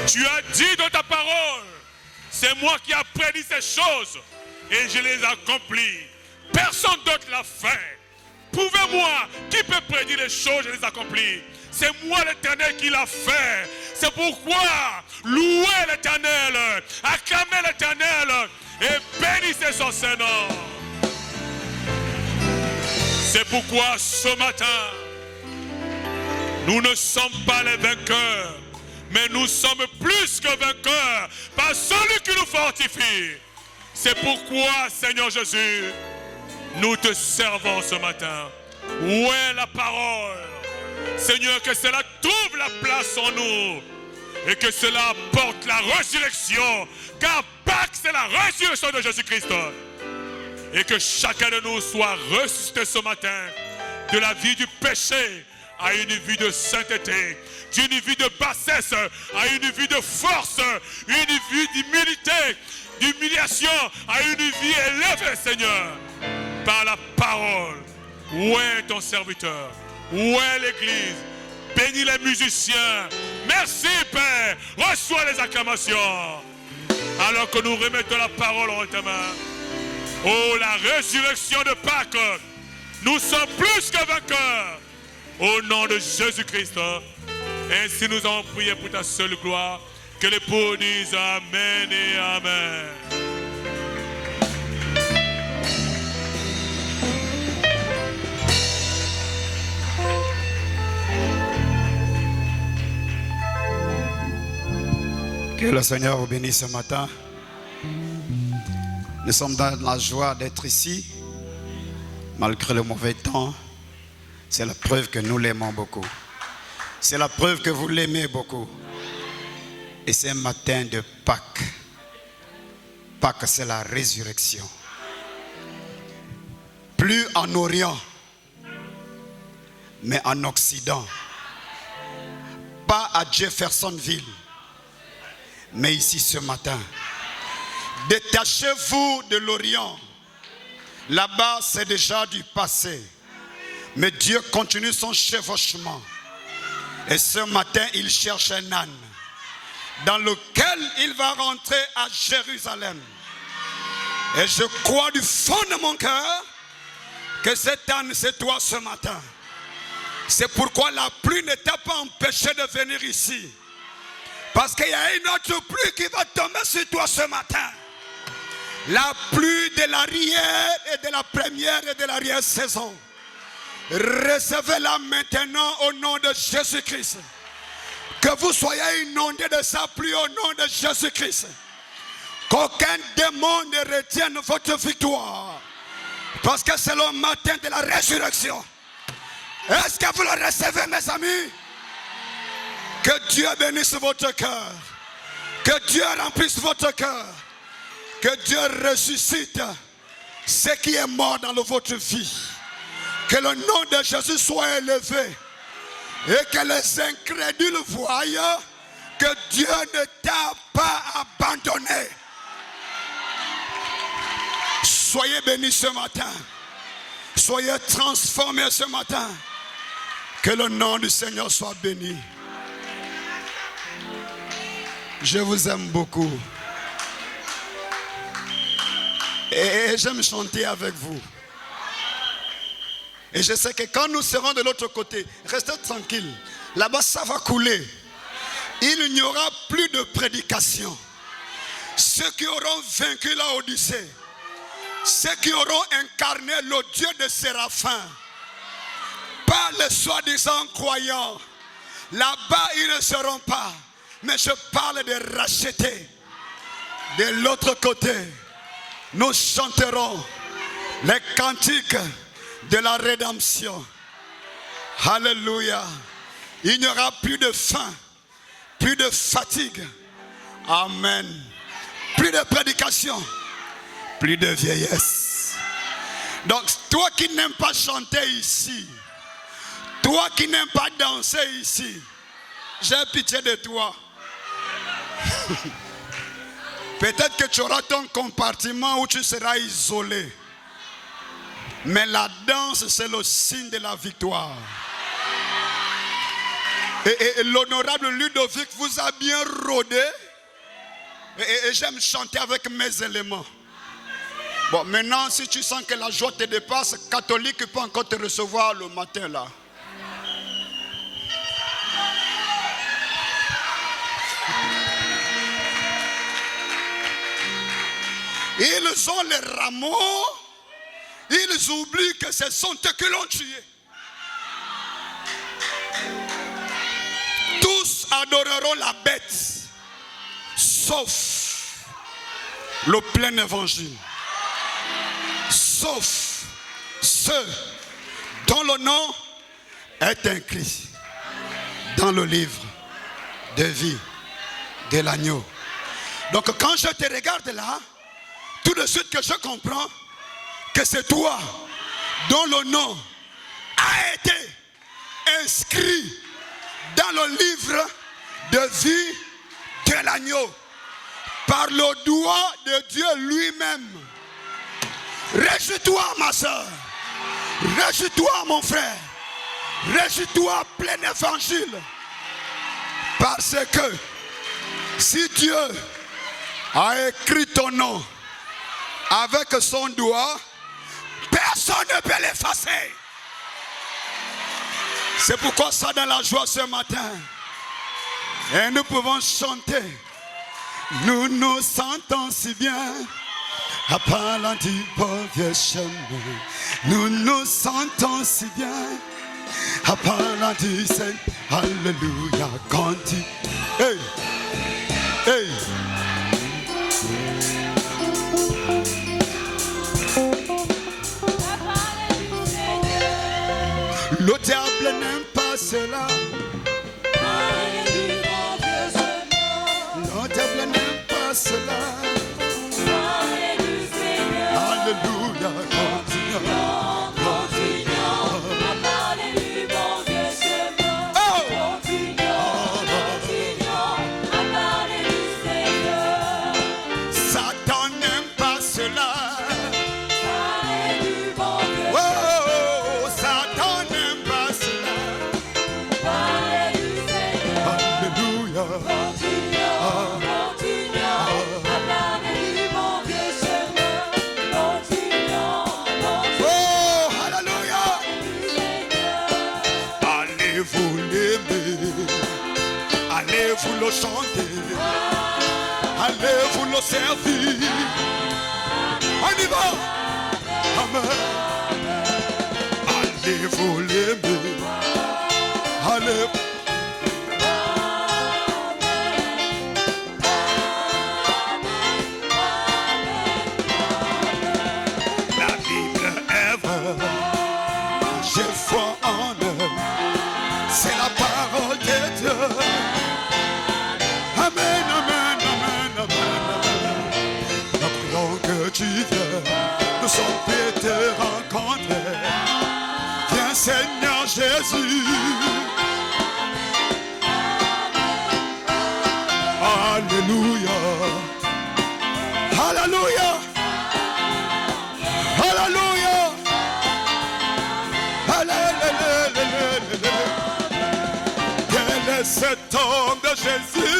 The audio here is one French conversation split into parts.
Tu as dit dans ta parole, c'est moi qui ai prédit ces choses et je les ai accomplies. Personne d'autre l'a fait. Prouvez-moi qui peut prédire les choses et les accomplir. C'est moi l'Éternel qui l'a fait. C'est pourquoi louez l'Éternel, acclamez l'Éternel et bénissez son Saint-Nom. C'est pourquoi ce matin, nous ne sommes pas les vainqueurs, mais nous sommes plus que vainqueurs par celui qui nous fortifie. C'est pourquoi, Seigneur Jésus, nous te servons ce matin. Où est la parole? Seigneur, que cela trouve la place en nous et que cela apporte la résurrection, car Pâques, c'est la résurrection de Jésus-Christ. Et que chacun de nous soit ressuscité ce matin de la vie du péché à une vie de sainteté, d'une vie de bassesse à une vie de force, une vie d'humilité, d'humiliation à une vie élevée, Seigneur, par la parole. Où est ton serviteur? Où est l'église? Bénis les musiciens. Merci, Père. Reçois les acclamations. Alors que nous remettons la parole en ta main. Oh, la résurrection de Pâques. Nous sommes plus que vainqueurs. Au nom de Jésus-Christ. Ainsi nous avons prié pour ta seule gloire. Que les pauvres disent Amen et Amen. Que le Seigneur vous bénisse ce matin. Nous sommes dans la joie d'être ici, malgré le mauvais temps. C'est la preuve que nous l'aimons beaucoup. C'est la preuve que vous l'aimez beaucoup. Et c'est un matin de Pâques. Pâques, c'est la résurrection. Plus en Orient, mais en Occident. Pas à Jeffersonville, mais ici ce matin. Détachez-vous de l'Orient. Là-bas, c'est déjà du passé. Mais Dieu continue son chevauchement. Et ce matin, il cherche un âne dans lequel il va rentrer à Jérusalem. Et je crois du fond de mon cœur que cet âne, c'est toi ce matin. C'est pourquoi la pluie ne t'a pas empêché de venir ici. Parce qu'il y a une autre pluie qui va tomber sur toi ce matin. La pluie de l'arrière et de la première et de l'arrière-saison. Recevez-la maintenant au nom de Jésus-Christ. Que vous soyez inondés de sa pluie au nom de Jésus-Christ. Qu'aucun démon ne retienne votre victoire. Parce que c'est le matin de la résurrection. Est-ce que vous le recevez, mes amis? Que Dieu bénisse votre cœur. Que Dieu remplisse votre cœur. Que Dieu ressuscite ce qui est mort dans votre vie. Que le nom de Jésus soit élevé. Et que les incrédules voient que Dieu ne t'a pas abandonné. Soyez bénis ce matin. Soyez transformés ce matin. Que le nom du Seigneur soit béni. Je vous aime beaucoup. Et j'aime chanter avec vous. Et je sais que quand nous serons de l'autre côté, restez tranquilles. Là-bas, ça va couler. Il n'y aura plus de prédication. Ceux qui auront vaincu la Odyssée, ceux qui auront incarné le Dieu de Séraphin, pas les soi-disant croyants, là-bas ils ne seront pas. Mais je parle de racheter. De l'autre côté, nous chanterons les cantiques de la rédemption. Alléluia. Il n'y aura plus de faim, plus de fatigue. Amen. Plus de prédication, plus de vieillesse. Donc toi qui n'aimes pas chanter ici, toi qui n'aimes pas danser ici, j'ai pitié de toi. Peut-être que tu auras ton compartiment où tu seras isolé. Mais la danse, c'est le signe de la victoire. Et l'honorable Ludovic vous a bien rôdé. Et j'aime chanter avec mes éléments. Bon, maintenant, si tu sens que la joie te dépasse, catholique peut encore te recevoir le matin là. Ils ont les rameaux, ils oublient que ce sont eux qui l'ont tué. Tous adoreront la bête, sauf le plein évangile. Sauf ceux dont le nom est écrit dans le livre de vie de l'agneau. Donc quand je te regarde là, tout de suite que je comprends que c'est toi dont le nom a été inscrit dans le livre de vie de l'agneau par le doigt de Dieu lui-même. Réjouis-toi ma soeur, réjouis-toi mon frère, réjouis-toi plein évangile, parce que si Dieu a écrit ton nom avec son doigt, personne ne peut l'effacer. C'est pourquoi ça dans la joie ce matin. Et nous pouvons chanter. Nous nous sentons si bien à parlant du beau vieux chemin. Nous nous sentons si bien à parlant du Saint. Alléluia, quand tu... Hey! Hey! Le diable n'aime pas cela. Le diable n'aime pas cela. Alléluia, continuons, continuons à parler du bon Dieu chemin. Oh! Continuons à parler du Seigneur. Satan n'aime pas cela. Parler du bon Dieu. Oh, Satan n'aime pas cela. Parler du Seigneur. Alléluia. Continuons, continuons à parler du bon Dieu chemin. Oh, alléluia. Allez-vous l'aimer, allez-vous le chanter, allez-vous le servir. On y va. Amen. Allez-vous l'aimer, allez. La Bible est vraie, j'ai foi en eux, c'est la parole de Dieu. Amen, amen, amen, amen, amen. Nous prions que tu viennes, nous sommes prêts à te rencontrer. Viens Seigneur Jésus. Alléluia. Alléluia. Alléluia. Alléluia. Quel est cet homme de Jésus?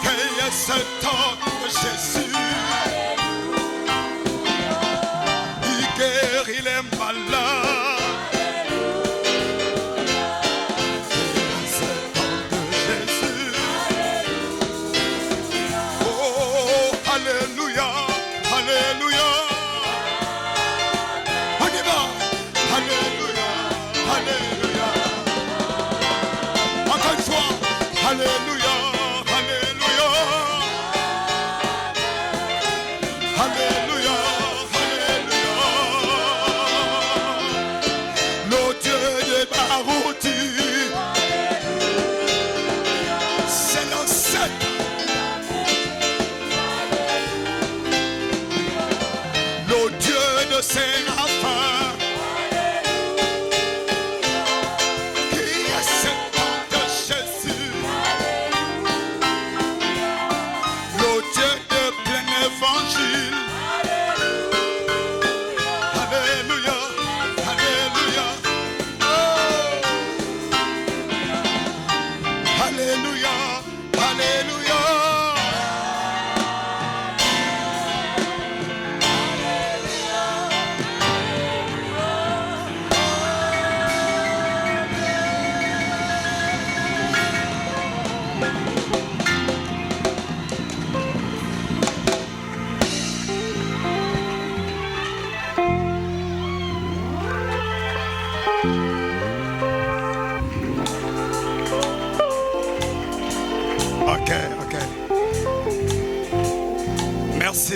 Quel est cet homme de Jésus? Il guérit les malades. Quel est cet homme de Jésus? Oh, alléluia, alléluia. On y va. Alléluia, alléluia. Encore une fois. Alléluia, alléluia. Alléluia, alléluia. Le Dieu de Barouti, c'est l'ancêtre. Le Dieu de Séraphin, qui est cet homme de Jésus.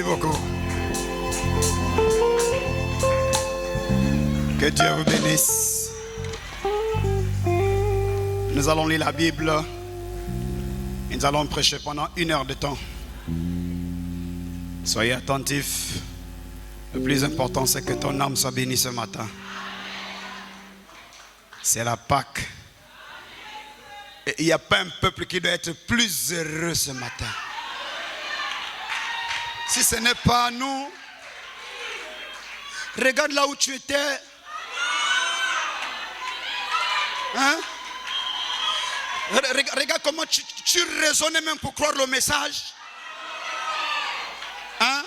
Merci beaucoup. Que Dieu vous bénisse. Nous allons lire la Bible et nous allons prêcher pendant 1 heure de temps. Soyez attentifs. Le plus important, c'est que ton âme soit bénie ce matin. C'est la Pâque. Et il n'y a pas un peuple qui doit être plus heureux ce matin. Si ce n'est pas nous, regarde là où tu étais. Hein? Regarde comment tu raisonnais même pour croire le message. Hein?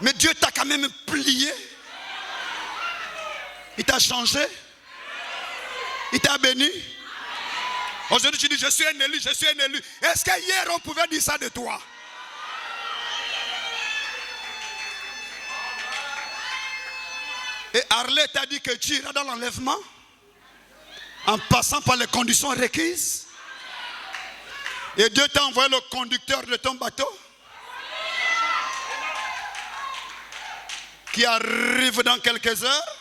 Mais Dieu t'a quand même plié. Il t'a changé. Il t'a béni. Aujourd'hui tu dis je suis un élu, je suis un élu. Est-ce que hier on pouvait dire ça de toi? Et Harley t'a dit que tu iras dans l'enlèvement en passant par les conditions requises. Et Dieu t'a envoyé le conducteur de ton bateau qui arrive dans quelques heures.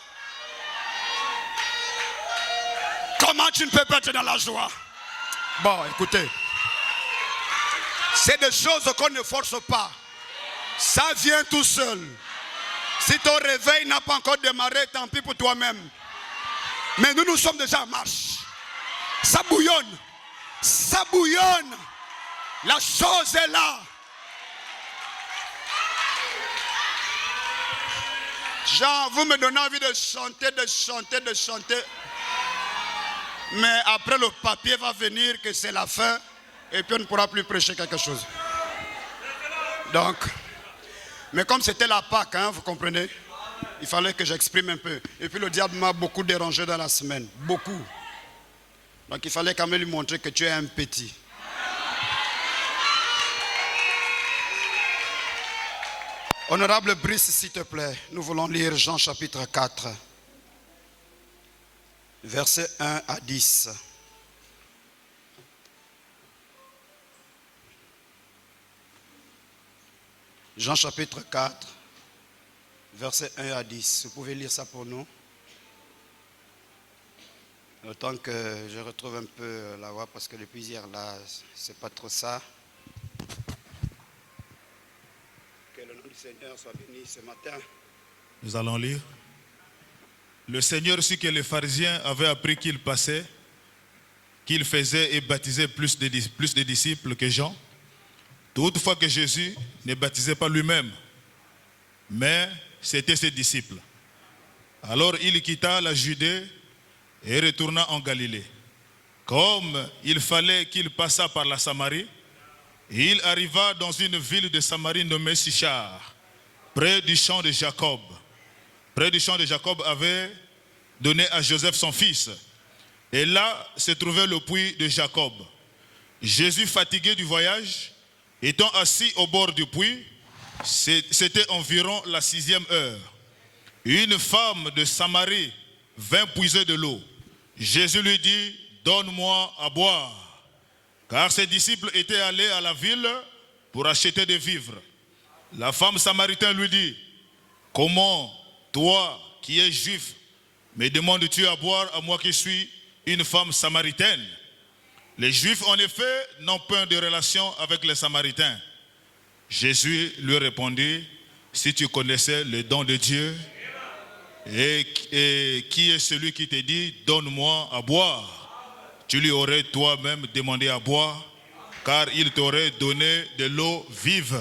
Comment tu ne peux pas être dans la joie? Bon, écoutez. C'est des choses qu'on ne force pas. Ça vient tout seul. Si ton réveil n'a pas encore démarré, tant pis pour toi-même. Mais nous sommes déjà en marche. Ça bouillonne. Ça bouillonne. La chose est là. Jean, vous me donnez envie de chanter, de chanter, de chanter. Mais après le papier va venir que c'est la fin. Et puis on ne pourra plus prêcher quelque chose. Donc... Mais comme c'était la Pâque, hein, vous comprenez, il fallait que j'exprime un peu. Et puis le diable m'a beaucoup dérangé dans la semaine. Beaucoup. Donc il fallait quand même lui montrer que tu es un petit. Honorable Brice, s'il te plaît, nous voulons lire Jean chapitre 4, versets 1 à 10. Jean chapitre 4, versets 1 à 10. Vous pouvez lire ça pour nous? Le temps que je retrouve un peu la voix, parce que depuis hier, là, c'est pas trop ça. Que le nom du Seigneur soit béni ce matin. Nous allons lire. Le Seigneur sut que les pharisiens avaient appris qu'il passait, qu'il faisait et baptisait plus de disciples que Jean. Toutefois que Jésus ne baptisait pas lui-même, mais c'était ses disciples. Alors il quitta la Judée et retourna en Galilée. Comme il fallait qu'il passât par la Samarie, il arriva dans une ville de Samarie nommée Sichar, près du champ de Jacob. Près du champ de Jacob avait donné à Joseph son fils. Et là se trouvait le puits de Jacob. Jésus, fatigué du voyage, étant assis au bord du puits, c'était environ la 6e heure. Une femme de Samarie vint puiser de l'eau. Jésus lui dit, donne-moi à boire. Car ses disciples étaient allés à la ville pour acheter des vivres. La femme samaritaine lui dit, comment toi qui es juif me demandes-tu à boire à moi qui suis une femme samaritaine? Les Juifs, en effet, n'ont point de relation avec les Samaritains. Jésus lui répondit, si tu connaissais le don de Dieu, et qui est celui qui te dit, donne-moi à boire, tu lui aurais toi-même demandé à boire, car il t'aurait donné de l'eau vive.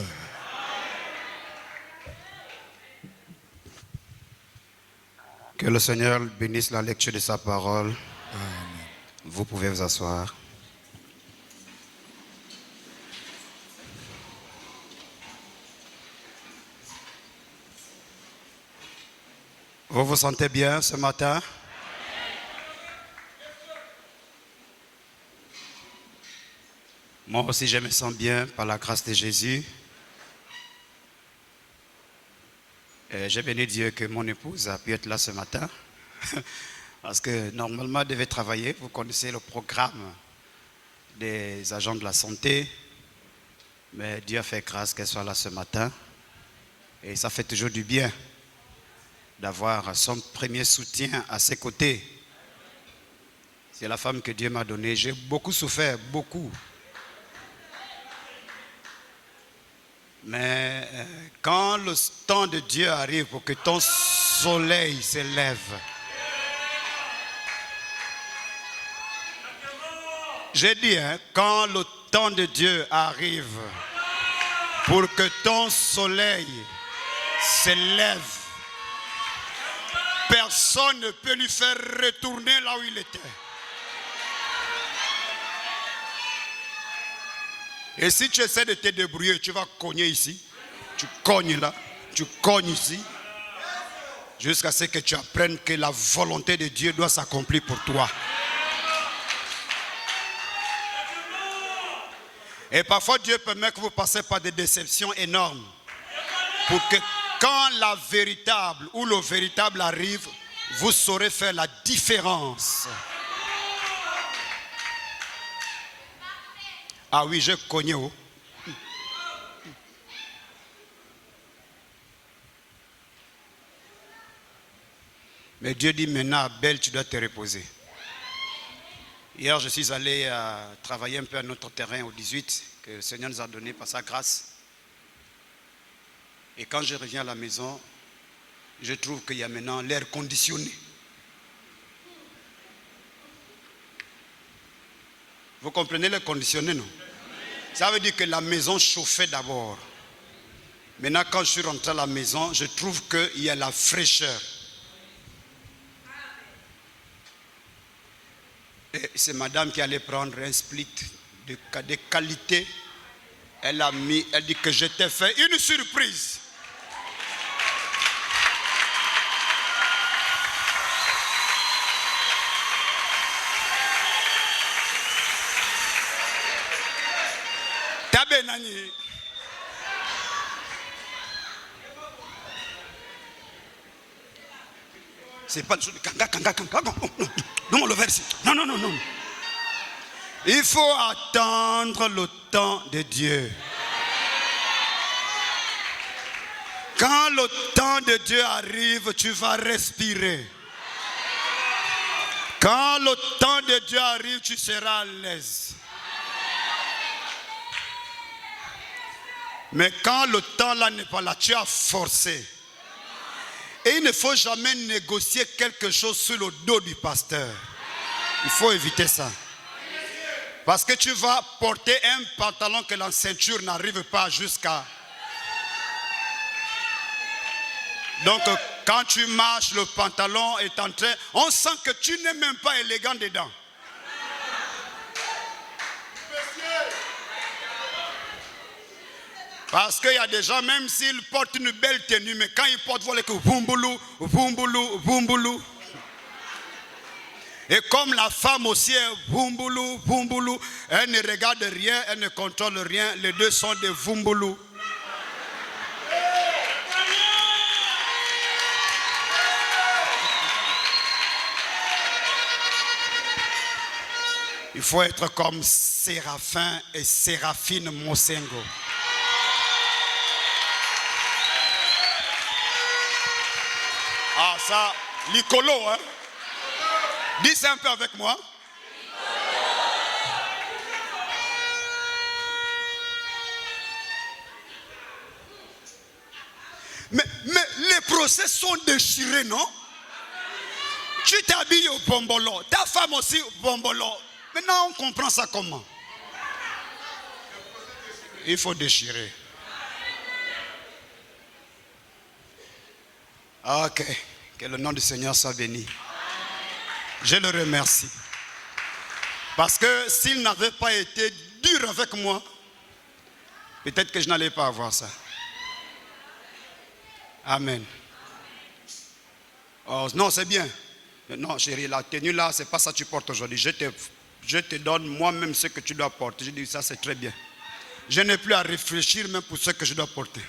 Que le Seigneur bénisse la lecture de sa parole. Amen. Vous pouvez vous asseoir. Vous vous sentez bien ce matin? Moi aussi je me sens bien par la grâce de Jésus. J'ai béni Dieu que mon épouse a pu être là ce matin. Parce que normalement elle devait travailler. Vous connaissez le programme des agents de la santé. Mais Dieu a fait grâce qu'elle soit là ce matin. Et ça fait toujours du bien d'avoir son premier soutien à ses côtés. C'est la femme que Dieu m'a donnée. J'ai beaucoup souffert, beaucoup. Mais quand le temps de Dieu arrive pour que ton soleil se lève, j'ai dit, quand le temps de Dieu arrive pour que ton soleil se lève, personne ne peut lui faire retourner là où il était. Et si tu essaies de te débrouiller, tu vas cogner ici, tu cognes là, tu cognes ici, jusqu'à ce que tu apprennes que la volonté de Dieu doit s'accomplir pour toi. Et parfois Dieu permet que vous passez par des déceptions énormes pour que quand la véritable ou le véritable arrive, vous saurez faire la différence. Ah oui, j'ai cogné. Oh. Mais Dieu dit maintenant, Abel, tu dois te reposer. Hier, je suis allé travailler un peu à notre terrain au 18, que le Seigneur nous a donné par sa grâce. Et quand je reviens à la maison, je trouve qu'il y a maintenant l'air conditionné. Vous comprenez l'air conditionné, non? Ça veut dire que la maison chauffait d'abord. Maintenant, quand je suis rentré à la maison, je trouve qu'il y a la fraîcheur. Et c'est madame qui allait prendre un split de qualité. Elle dit que je t'ai fait une surprise. Tabenani. C'est pas le kanga. Non, le verset. Non. Il faut attendre le temps de Dieu. Quand le temps de Dieu arrive, tu vas respirer. Quand le temps de Dieu arrive, tu seras à l'aise. Mais quand le temps là n'est pas là, tu as forcé. Et il ne faut jamais négocier quelque chose sur le dos du pasteur. Il faut éviter ça. Parce que tu vas porter un pantalon que la ceinture n'arrive pas jusqu'à... Donc quand tu marches, le pantalon est en train... On sent que tu n'es même pas élégant dedans. Parce qu'il y a des gens, même s'ils portent une belle tenue, mais quand ils portent, voilà que boumboulou. Et comme la femme aussi est boumboulou, elle ne regarde rien, elle ne contrôle rien, les deux sont des boumboulou. Il faut être comme Séraphin et Séraphine Mosengo. Ah ça, Licolo, hein? Dis ça un peu avec moi. Mais les procès sont déchirés, non? Tu t'habilles au bombolo, ta femme aussi au bombolo. Maintenant, on comprend ça comment? Il faut déchirer. Ok, que le nom du Seigneur soit béni. Je le remercie. Parce que s'il n'avait pas été dur avec moi, peut-être que je n'allais pas avoir ça. Amen. Oh, non, c'est bien. Non, chérie, la tenue là, c'est pas ça que tu portes aujourd'hui. Je te donne moi-même ce que tu dois porter. Je dis ça, c'est très bien. Je n'ai plus à réfléchir même pour ce que je dois porter.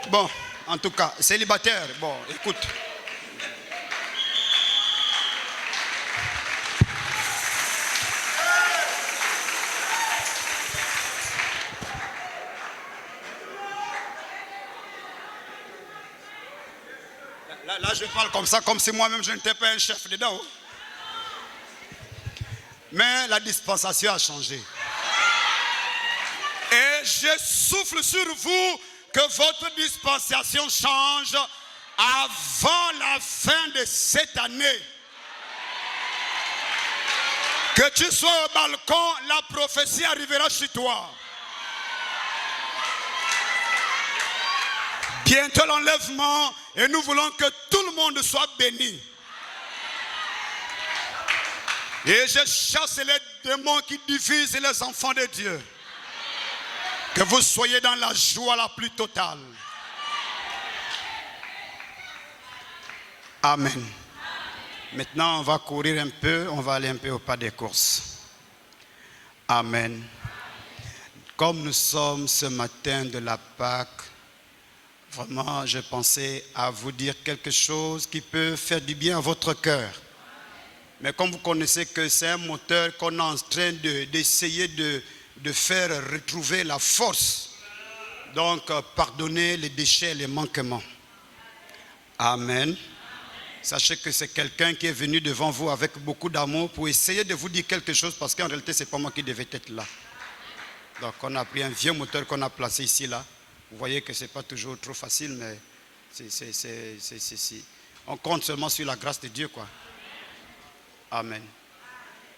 Bon, en tout cas, célibataire, bon, écoute. je parle comme ça, comme si moi-même je n'étais pas un chef dedans. Mais la dispensation a changé. Et je souffle sur vous que votre dispensation change avant la fin de cette année. Que tu sois au balcon, la prophétie arrivera chez toi. Bientôt l'enlèvement et nous voulons que tout le monde soit béni. Et je chasse les démons qui divisent les enfants de Dieu. Que vous soyez dans la joie la plus totale. Amen. Maintenant, on va courir un peu, on va aller un peu au pas des courses. Amen. Comme nous sommes ce matin de la Pâque, vraiment, je pensais à vous dire quelque chose qui peut faire du bien à votre cœur. Mais comme vous connaissez que c'est un moteur qu'on est en train d'essayer de faire retrouver la force. Donc, pardonnez les déchets et les manquements. Amen. Sachez que c'est quelqu'un qui est venu devant vous avec beaucoup d'amour pour essayer de vous dire quelque chose parce qu'en réalité, ce n'est pas moi qui devais être là. Donc, on a pris un vieux moteur qu'on a placé ici, là. Vous voyez que ce n'est pas toujours trop facile, mais on compte seulement sur la grâce de Dieu, quoi. Amen.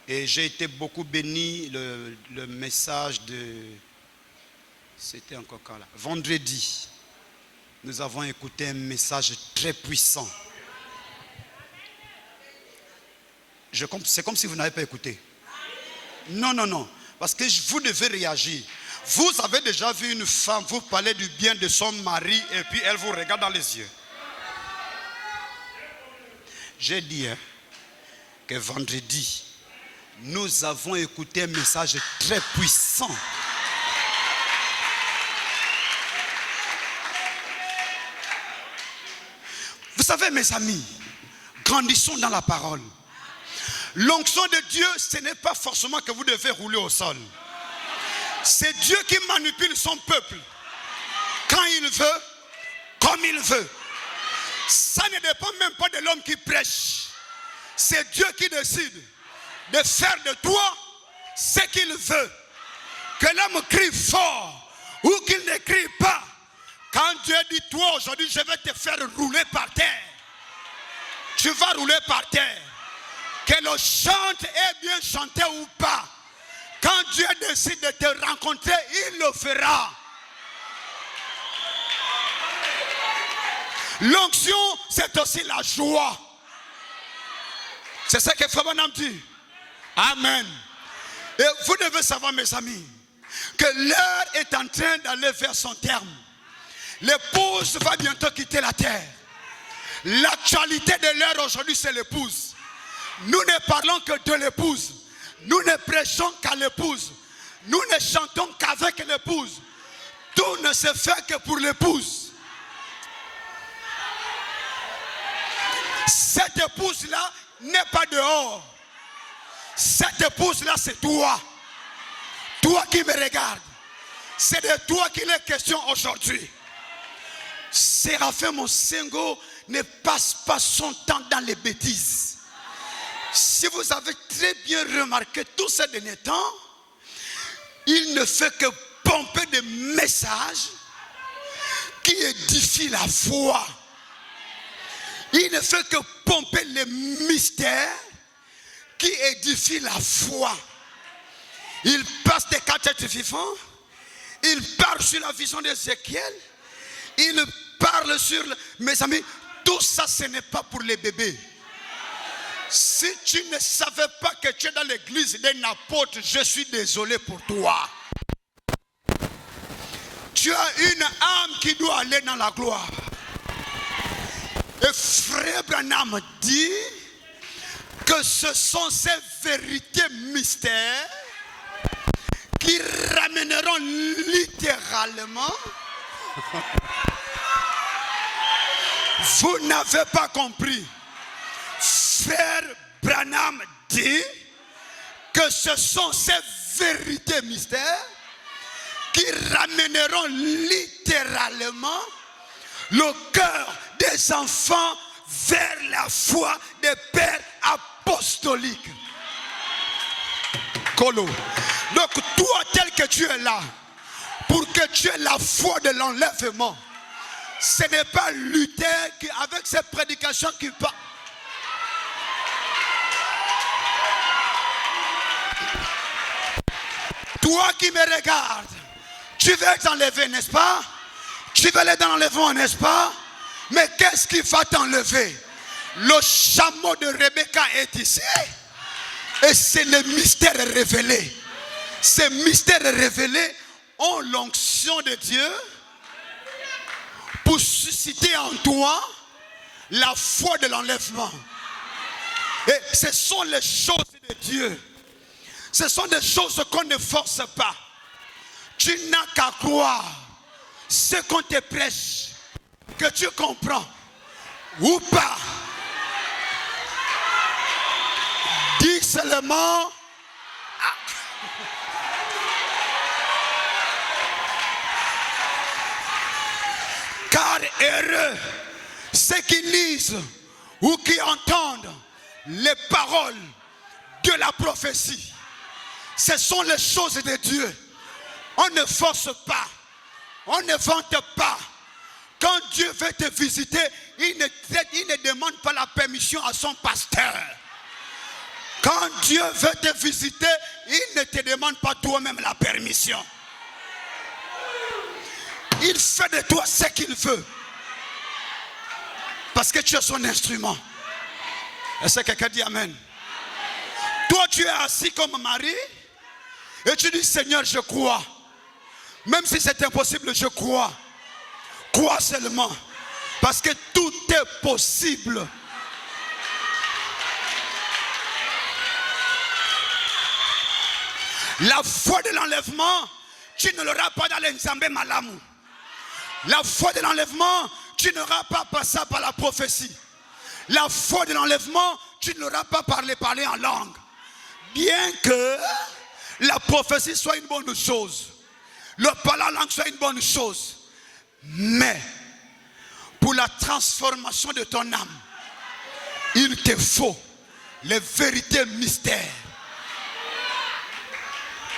Et j'ai été beaucoup béni, le message de... C'était encore quand là? Vendredi, nous avons écouté un message très puissant. C'est comme si vous n'avez pas écouté. Non, non, non. Parce que vous devez réagir. Vous avez déjà vu une femme vous parler du bien de son mari et puis elle vous regarde dans les yeux. J'ai dit que vendredi, nous avons écouté un message très puissant. Vous savez, mes amis, grandissons dans la parole. L'onction de Dieu, ce n'est pas forcément que vous devez rouler au sol. C'est Dieu qui manipule son peuple quand il veut, comme il veut. Ça ne dépend même pas de l'homme qui prêche. C'est Dieu qui décide de faire de toi ce qu'il veut. Que l'homme crie fort ou qu'il ne crie pas. Quand Dieu dit toi aujourd'hui je vais te faire rouler par terre, tu vas rouler par terre. Que le chante est bien chanté ou pas. Quand Dieu décide de te rencontrer, il le fera. L'onction, c'est aussi la joie. C'est ça que Frère Branham dit. Amen. Et vous devez savoir, mes amis, que l'heure est en train d'aller vers son terme. L'épouse va bientôt quitter la terre. L'actualité de l'heure aujourd'hui, c'est l'épouse. Nous ne parlons que de l'épouse. Nous ne prêchons qu'à l'épouse. Nous ne chantons qu'avec l'épouse. Tout ne se fait que pour l'épouse. Cette épouse-là n'est pas dehors. Cette épouse-là, c'est toi. Toi qui me regardes. C'est de toi qu'il est question aujourd'hui. Séraphin Monsengo ne passe pas son temps dans les bêtises. Si vous avez très bien remarqué tous ces derniers temps, il ne fait que pomper des messages qui édifient la foi. Il ne fait que pomper les mystères qui édifient la foi. Il passe des quatre êtres vivants. Il parle sur la vision d'Ézéchiel. Il parle sur... Mes amis, tout ça, ce n'est pas pour les bébés. Si tu ne savais pas que tu es dans l'église d'un apôtre, je suis désolé pour toi. Tu as une âme qui doit aller dans la gloire. Et Frère Branham dit que ce sont ces vérités mystères qui ramèneront littéralement. Vous n'avez pas compris. Frère Branham dit que ce sont ces vérités mystères qui ramèneront littéralement le cœur des enfants vers la foi des pères apostoliques. Colo. Donc toi tel que tu es là, pour que tu aies la foi de l'enlèvement, ce n'est pas Luther qui, avec ses prédications qui parle. Toi qui me regardes, tu veux être enlevé, n'est-ce pas? Tu veux aller dans l'enlèvement, n'est-ce pas? Mais qu'est-ce qui va t'enlever? Le chameau de Rebecca est ici. Et c'est le mystère révélé. Ces mystères révélés ont l'onction de Dieu pour susciter en toi la foi de l'enlèvement. Et ce sont les choses de Dieu. Ce sont des choses qu'on ne force pas. Tu n'as qu'à croire ce qu'on te prêche, que tu comprends ou pas. Dis seulement car heureux ceux qui lisent ou qui entendent les paroles de la prophétie. Ce sont les choses de Dieu. On ne force pas. On ne vante pas. Quand Dieu veut te visiter, il ne demande pas la permission à son pasteur. Quand Dieu veut te visiter, il ne te demande pas toi-même la permission. Il fait de toi ce qu'il veut. Parce que tu es son instrument. Est-ce que quelqu'un dit amen? Toi, tu es assis comme Marie et tu dis, Seigneur, je crois. Même si c'est impossible, je crois. Crois seulement. Parce que tout est possible. La foi de l'enlèvement, tu ne l'auras pas dans l'Nzambé Malamu. La foi de l'enlèvement, tu n'auras pas passé par la prophétie. La foi de l'enlèvement, tu n'auras pas parlé en langue. Bien que la prophétie soit une bonne chose, le parler en langue soit une bonne chose, mais pour la transformation de ton âme, il te faut les vérités mystères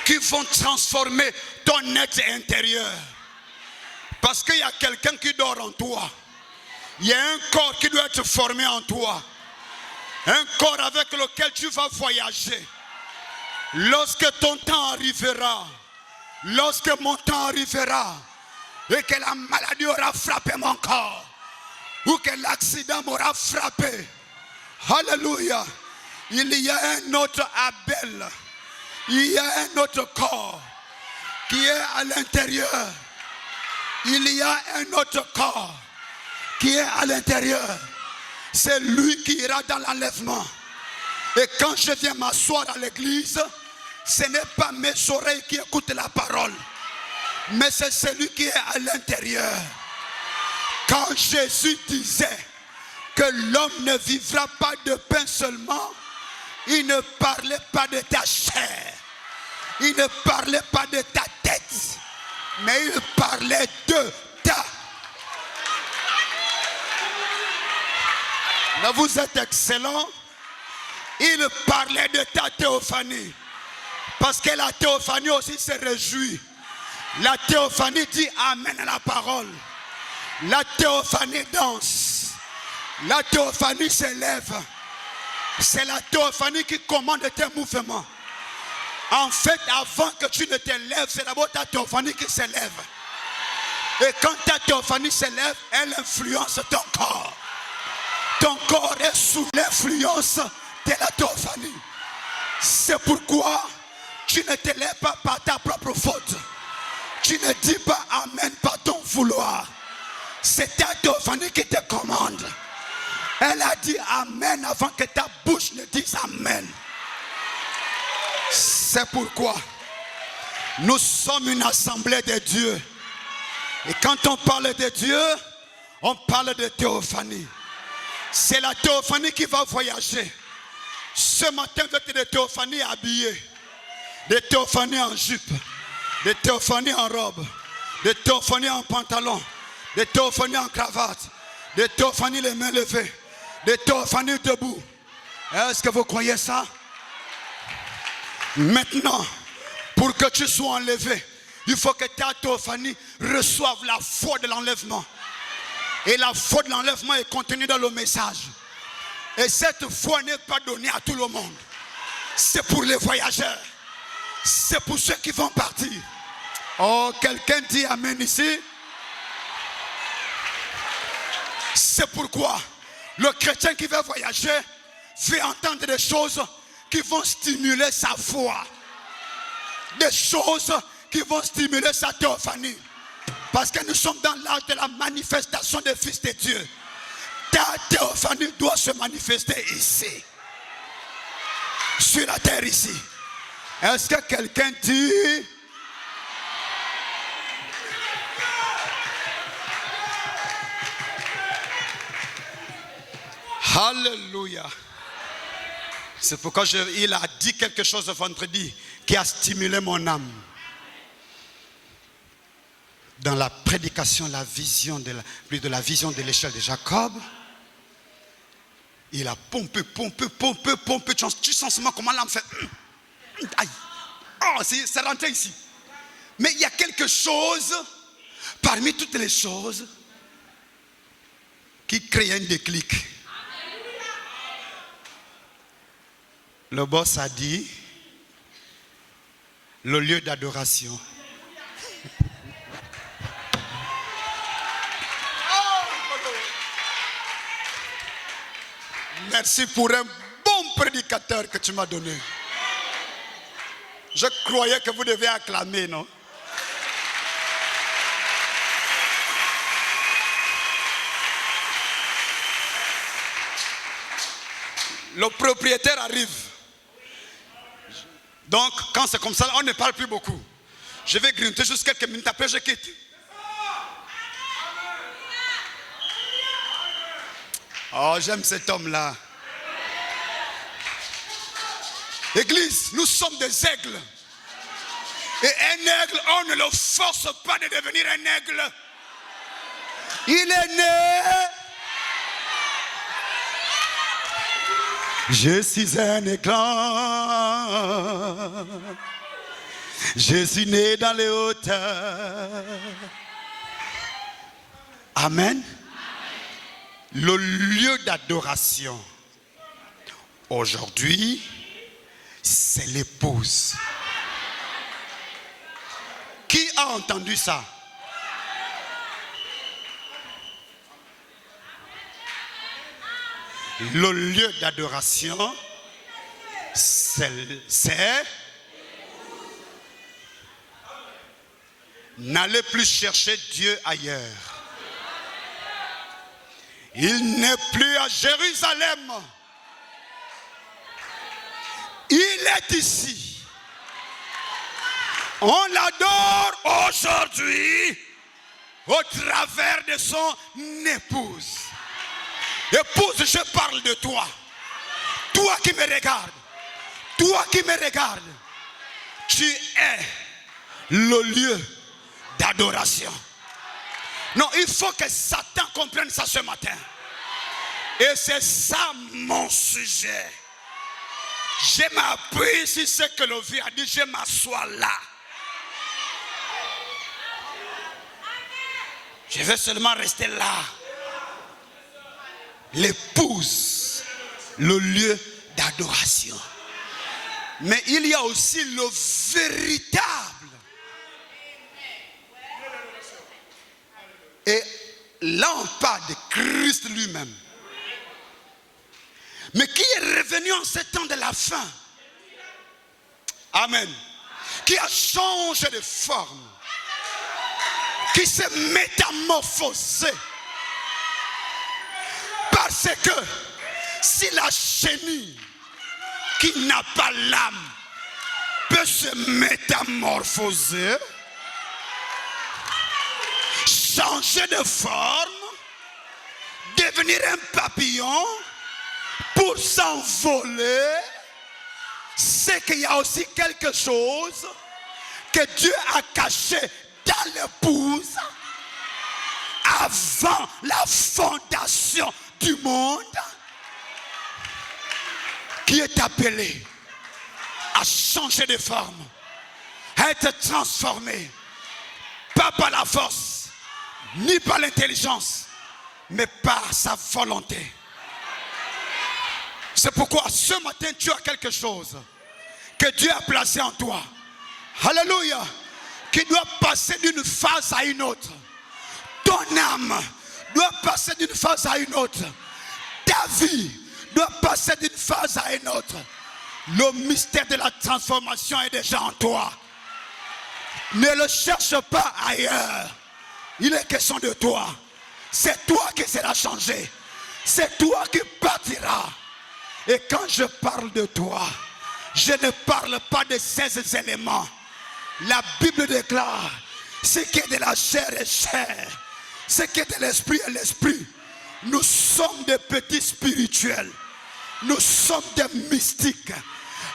qui vont transformer ton être intérieur. Parce qu'il y a quelqu'un qui dort en toi. Il y a un corps qui doit être formé en toi. Un corps avec lequel tu vas voyager. Lorsque ton temps arrivera, lorsque mon temps arrivera, et que la maladie aura frappé mon corps, ou que l'accident m'aura frappé, alléluia, il y a un autre Abel, il y a un autre corps qui est à l'intérieur. Il y a un autre corps qui est à l'intérieur. C'est lui qui ira dans l'enlèvement. Et quand je viens m'asseoir à l'église, ce n'est pas mes oreilles qui écoutent la parole, mais c'est celui qui est à l'intérieur. Quand Jésus disait que l'homme ne vivra pas de pain seulement, il ne parlait pas de ta chair, il ne parlait pas de ta tête, mais il parlait de ta. Mais vous êtes excellent. Il parlait de ta théophanie. Parce que la théophanie aussi se réjouit. La théophanie dit amen à la parole. La théophanie danse. La théophanie s'élève. C'est la théophanie qui commande tes mouvements. En fait, avant que tu ne te lèves, c'est d'abord ta théophanie qui s'élève. Et quand ta théophanie s'élève, elle influence ton corps. Ton corps est sous l'influence de la théophanie. C'est pourquoi tu ne te lèves pas par ta propre faute. Tu ne dis pas amen par ton vouloir. C'est ta théophanie qui te commande. Elle a dit amen avant que ta bouche ne dise amen. C'est pourquoi nous sommes une assemblée de Dieu. Et quand on parle de Dieu, on parle de théophanie. C'est la théophanie qui va voyager. Ce matin, vous êtes des théophanies habillées, des théophanies en jupe, des théophanies en robe, des théophanies en pantalon, des théophanies en cravate, des théophanies les mains levées, Des théophanies debout. Est-ce que vous croyez ça? Maintenant, pour que tu sois enlevé, il faut que ta théophanie reçoive la foi de l'enlèvement. Et la foi de l'enlèvement est contenue dans le message. Et cette foi n'est pas donnée à tout le monde. C'est pour les voyageurs. C'est pour ceux qui vont partir. Oh, quelqu'un dit amen ici. C'est pourquoi le chrétien qui veut voyager veut entendre des choses qui vont stimuler sa foi. Des choses qui vont stimuler sa théophanie. Parce que nous sommes dans l'âge de la manifestation des fils de Dieu. Ta théophanie doit se manifester ici. Sur la terre ici. Est-ce que quelqu'un dit? Alléluia. C'est pourquoi il a dit quelque chose vendredi qui a stimulé mon âme. Dans la prédication, la vision de la vision de l'échelle de Jacob, il a pompé. Tu sens seulement comment l'âme fait. Aïe. Oh, c'est rentré ici. Mais il y a quelque chose, parmi toutes les choses, qui crée un déclic. Le boss a dit, le lieu d'adoration. Merci pour un bon prédicateur que tu m'as donné. Je croyais que vous deviez acclamer, non? Le propriétaire arrive. Donc, quand c'est comme ça, on ne parle plus beaucoup. Je vais grignoter juste quelques minutes, après je quitte. Oh, j'aime cet homme-là. Église, nous sommes des aigles. Et un aigle, on ne le force pas de devenir un aigle. Il est né. Je suis un éclat. Je suis né dans les hauteurs. Amen. Le lieu d'adoration aujourd'hui, c'est l'épouse. Qui a entendu ça? Le lieu d'adoration, c'est n'allez plus chercher Dieu ailleurs. Il n'est plus à Jérusalem. Il est ici. On l'adore aujourd'hui au travers de son épouse. Épouse, je parle de toi. Toi qui me regardes. Toi qui me regardes. Tu es le lieu d'adoration. Non, il faut que Satan comprenne ça ce matin. Et c'est ça mon sujet. Je m'appuie sur ce que le vieux a dit, je m'assois là. Je vais seulement rester là. L'épouse, le lieu d'adoration. Mais il y a aussi le véritable. Et là on parle de Christ lui-même. Mais qui est revenu en ce temps de la fin. Amen. Qui a changé de forme. Qui s'est métamorphosé. Parce que si la chenille qui n'a pas l'âme peut se métamorphoser, changer de forme, devenir un papillon pour s'envoler, c'est qu'il y a aussi quelque chose que Dieu a caché dans l'épouse avant la fondation du monde. qui est appelé à changer de forme, à être transformé, pas par la force, ni par l'intelligence, mais par sa volonté. C'est pourquoi ce matin tu as quelque chose que Dieu a placé en toi. Alléluia. Qui doit passer d'une phase à une autre. Ton âme doit passer d'une phase à une autre. Ta vie doit passer d'une phase à une autre. Le mystère de la transformation est déjà en toi. Ne le cherche pas ailleurs. Il est question de toi. C'est toi qui seras changé. C'est toi qui partiras. Et quand je parle de toi, je ne parle pas de ces éléments. La Bible déclare, ce qui est de la chair est chair. Ce qui est de l'esprit est l'esprit. Nous sommes des petits spirituels. Nous sommes des mystiques.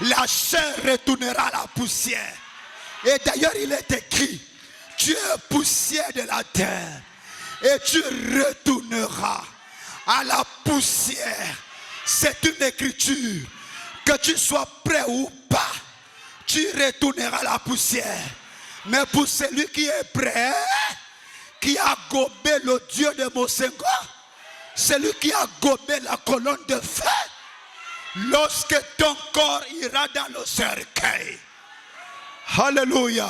La chair retournera à la poussière. Et d'ailleurs il est écrit, tu es poussière de la terre. Et tu retourneras à la poussière. C'est une écriture. Que tu sois prêt ou pas, tu retourneras à la poussière. Mais pour celui qui est prêt, qui a gobé le Dieu de Mosengo, celui qui a gobé la colonne de feu, lorsque ton corps ira dans le cercueil, alléluia,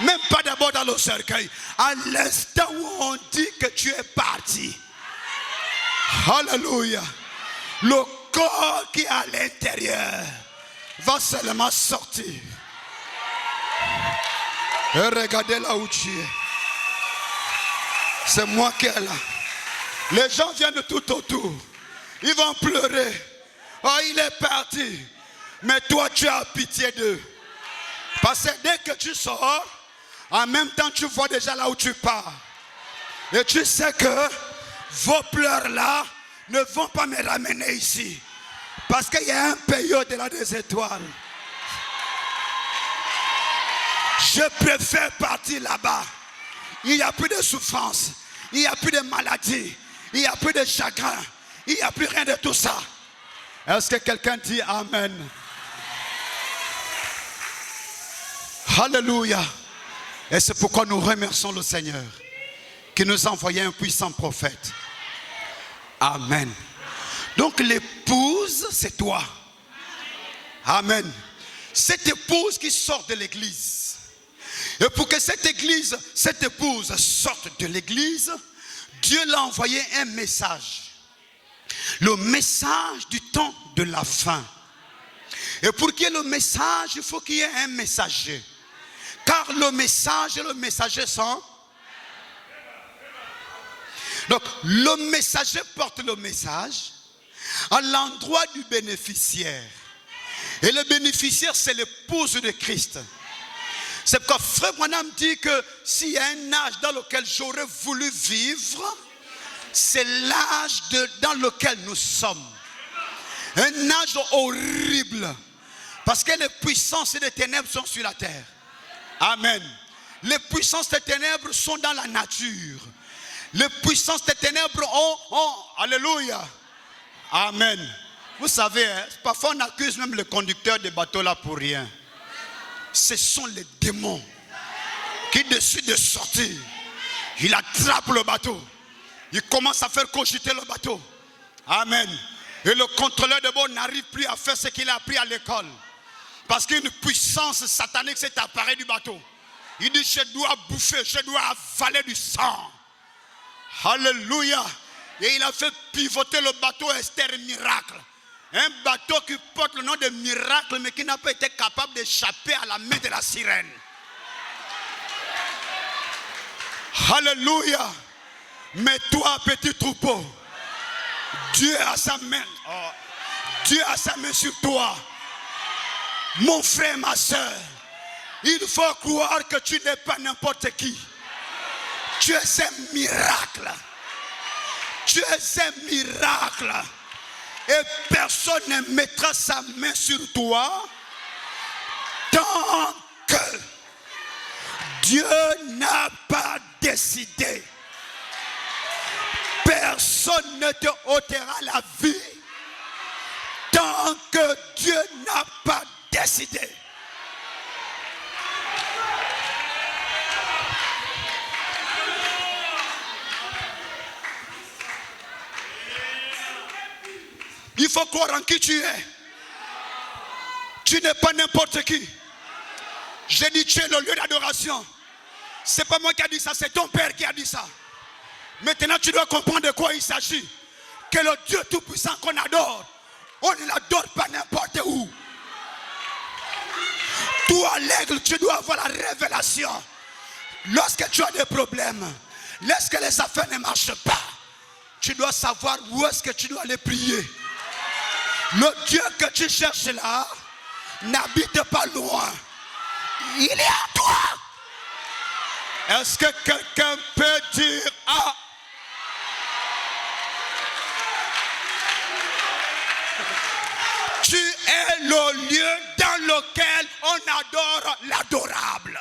même pas d'abord dans le cercueil, à l'instant où on dit que tu es parti, alléluia, le corps qui est à l'intérieur va seulement sortir. Et regardez là où tu es. C'est moi qui est là. Les gens viennent de tout autour. Ils vont pleurer. Oh, il est parti. Mais toi, tu as pitié d'eux. Parce que dès que tu sors, en même temps, tu vois déjà là où tu pars. Et tu sais que vos pleurs là ne vont pas me ramener ici. Parce qu'il y a un pays au-delà des étoiles. Je préfère partir là-bas. Il n'y a plus de souffrance. Il n'y a plus de maladie. Il n'y a plus de chagrin. Il n'y a plus rien de tout ça. Est-ce que quelqu'un dit Amen? Alléluia. Et c'est pourquoi nous remercions le Seigneur qui nous a envoyé un puissant prophète. Amen. Donc l'épouse, c'est toi. Amen. Cette épouse qui sort de l'église. Et pour que cette épouse sorte de l'église, Dieu l'a envoyé un message. Le message du temps de la fin. Et pour qu'il y ait le message, il faut qu'il y ait un messager. Car le message et le messager sont... Donc le messager porte le message à l'endroit du bénéficiaire. Et le bénéficiaire, c'est l'épouse de Christ. C'est pourquoi Frère Branham dit que s'il y a un âge dans lequel j'aurais voulu vivre, c'est l'âge dans lequel nous sommes. Un âge horrible. Parce que les puissances des ténèbres sont sur la terre. Amen. Les puissances des ténèbres sont dans la nature. Les puissances des ténèbres ont alléluia. Amen. Vous savez, parfois on accuse même le conducteur des bateaux là pour rien. Ce sont les démons qui décident de sortir. Il attrape le bateau. Il commence à faire cogiter le bateau. Amen. Et le contrôleur de bord n'arrive plus à faire ce qu'il a appris à l'école. Parce qu'une puissance satanique s'est apparue du bateau. Il dit, je dois bouffer, je dois avaler du sang. Alléluia. Et il a fait pivoter le bateau Esther Miracle. Un bateau qui porte le nom de Miracle, mais qui n'a pas été capable d'échapper à la main de la sirène. Alléluia. Mais toi, petit troupeau, Dieu a sa main. Dieu a sa main sur toi. Mon frère, ma soeur, il faut croire que tu n'es pas n'importe qui. Tu es un miracle. Tu es un miracle. Et personne ne mettra sa main sur toi tant que Dieu n'a pas décidé. Personne ne te ôtera la vie tant que Dieu n'a pas décidé. Il faut croire en qui tu es. Tu n'es pas n'importe qui. J'ai dit tu es le lieu d'adoration. C'est pas moi qui a dit ça, c'est ton père qui a dit ça. Maintenant tu dois comprendre de quoi il s'agit. Que le Dieu tout-puissant qu'on adore, on ne l'adore pas n'importe où. Toi l'aigle, tu dois avoir la révélation. Lorsque tu as des problèmes, lorsque les affaires ne marchent pas, tu dois savoir où est-ce que tu dois aller prier. Le Dieu que tu cherches là n'habite pas loin. Il est à toi. Est-ce que quelqu'un peut dire ah? Tu es le lieu dans lequel on adore l'adorable.